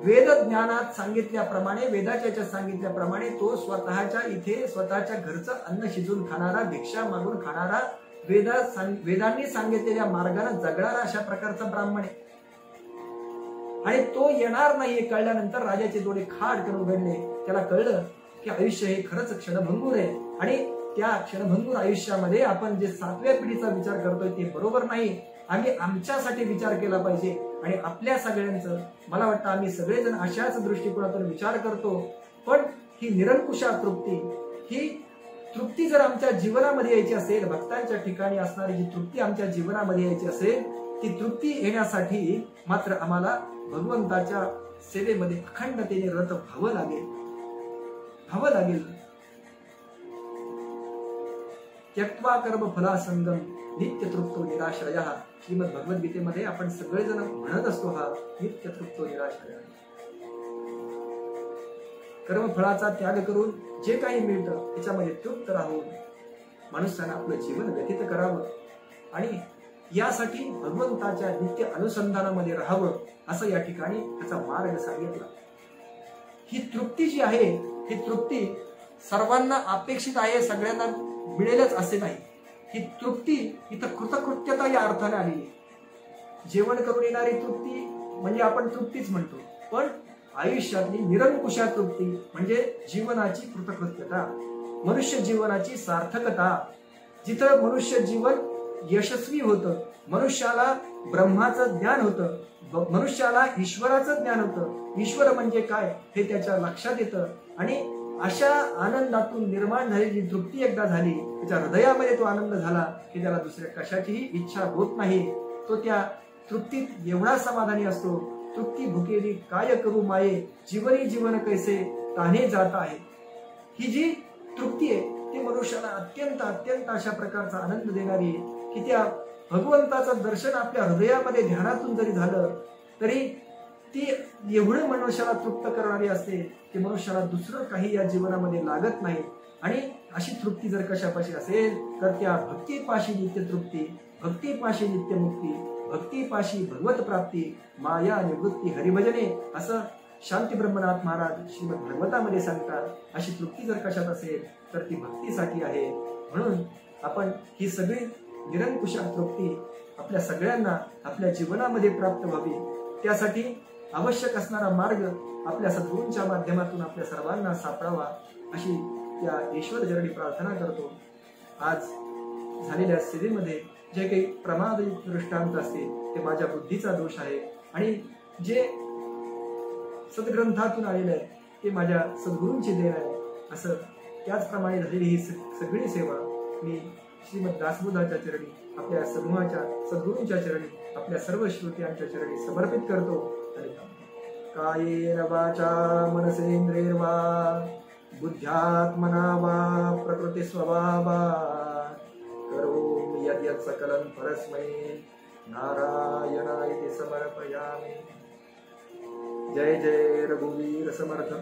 वेद ज्ञानात सांगितल्याप्रमाणे, वेदाच्या याच्यात सांगितल्याप्रमाणे तो स्वतःच्या इथे स्वतःच्या घरचं अन्न शिजून खाणारा, भिक्षा मागून खाणारा, वेदांनी सांगितलेल्या मार्गाने जगणारा अशा प्रकारचा ब्राह्मण आहे. आणि तो येणार नाहीये कळल्यानंतर राजाचे डोळे खाडकन उघडले. त्याला कळलं की आयुष्य हे खरंच क्षणभंगूर आहे आणि त्या क्षणभंगूर आयुष्यामध्ये आपण जे 7व्या पिढीचा विचार करतोय ते बरोबर नाही. आम्ही आमच्यासाठी विचार केला पाहिजे आणि आपल्या सगळ्यांचं, मला वाटतं आम्ही सगळेजण अशाच दृष्टिकोनातून विचार करतो. पण ही निरंकुशा तृप्ती, ही तृप्ती जर आमच्या जीवनामध्ये यायची असेल, भक्तांच्या ठिकाणी असणारी जी तृप्ती आमच्या जीवनामध्ये यायची असेल, ती तृप्ती येण्यासाठी मात्र आम्हाला भगवंताच्या सेवेमध्ये अखंडतेने रत व्हावं लागेल. त्यक्त्वा कर्म फला संगम नित्य तृप्तो निराश्रयः. श्रीमद भगवद्गीतेमध्ये आपण सगळेजण म्हणत असतो हा नित्य तृप्तो निराश्रयः. कर्मफळाचा त्याग करून जे काही मिळतं त्याच्यामध्ये तृप्त राहून माणसानं आपलं जीवन व्यतीत करावं आणि यासाठी भगवंताच्या नित्य अनुसंधानामध्ये राहावं असं या ठिकाणी त्याचा मार्ग सांगितला. ही तृप्ती जी आहे, ही तृप्ती सर्वांना अपेक्षित आहे, सगळ्यांना मिळेलच असे नाही. ही तृप्ती इथं कृतकृत्यता या अर्थाने आलेली. जेवण करून येणारी तृप्ती म्हणजे आपण तृप्तीच म्हणतो, पण आयुष्यातली निरंकुशा तृप्ती म्हणजे जीवनाची कृतकृत्यता, मनुष्य जीवनाची सार्थकता, जिथं मनुष्य जीवन यशस्वी होतं, मनुष्याला ब्रह्माचं ज्ञान होतं, मनुष्याला ईश्वराचं ज्ञान होतं, ईश्वर म्हणजे काय हे त्याच्या लक्षात येतं आणि अशा आनंदातून निर्माण झालेली तृप्ती एकदा झाली, त्याच्या हृदयामध्ये तो आनंद झाला की त्याला दुसऱ्या कशाचीही इच्छा होत नाही. तो त्या तृप्तीत एवढा समाधानी असतो. तृप्ती भुकेली काय करू माये, जीवनी जीवन कैसे ताने जात आहे. ही जी तृप्ती आहे ती मनुष्याला अत्यंत अत्यंत अशा प्रकारचा आनंद देणारी आहे की त्या भगवंताचं दर्शन आपल्या हृदयामध्ये ध्यानातून जरी झालं तरी ती एवढं मनुष्याला तृप्त करणारी असते की मनुष्याला दुसरं काही या जीवनामध्ये लागत नाही. आणि अशी तृप्ती जर कशापाशी असेल तर त्या भक्तीपाशी नित्य तृप्ती, भक्तीपाशी नित्य मुक्ती, भक्तीपाशी भगवत प्राप्ती, माया निवृत्ती हरिभजने असं शांती ब्रह्मनाथ महाराज श्रीमद भागवतामध्ये सांगतात. अशी तृप्ती जर कशात असेल तर ती भक्तीसाठी आहे. म्हणून आपण ही सगळी निरंकुशा तृप्ती आपल्या सगळ्यांना आपल्या जीवनामध्ये प्राप्त व्हावी, त्यासाठी आवश्यक असणारा मार्ग आपल्या सद्गुरूंच्या माध्यमातून आपल्या सर्वांना सापडावा अशी त्या ईश्वर चरणी प्रार्थना करतो. आज झालेल्या सेवेमध्ये जे काही प्रमादयुक्त दृष्टांत असतील ते माझ्या बुद्धीचा दोष आहे आणि जे सद्ग्रंथातून आलेलं आहे ते माझ्या सद्गुरूंची देण आहे. असं त्याचप्रमाणे झालेली ही सगळी सेवा मी श्रीमद दासबोधाच्या चरणी, आपल्या समूहाच्या सद्गुरूंच्या चरणी, आपल्या सर्व श्रोत्यांच्या चरणी समर्पित करतो आणि कायेन वाचा मनसेंद्रियर्वा बुद्ध्यात्मना वा प्रकृती स्वभावात् करोमि यद्यत् सकलं परस्मै नारायणाय समर्पयामि। जय जय रघुवीर समर्थ।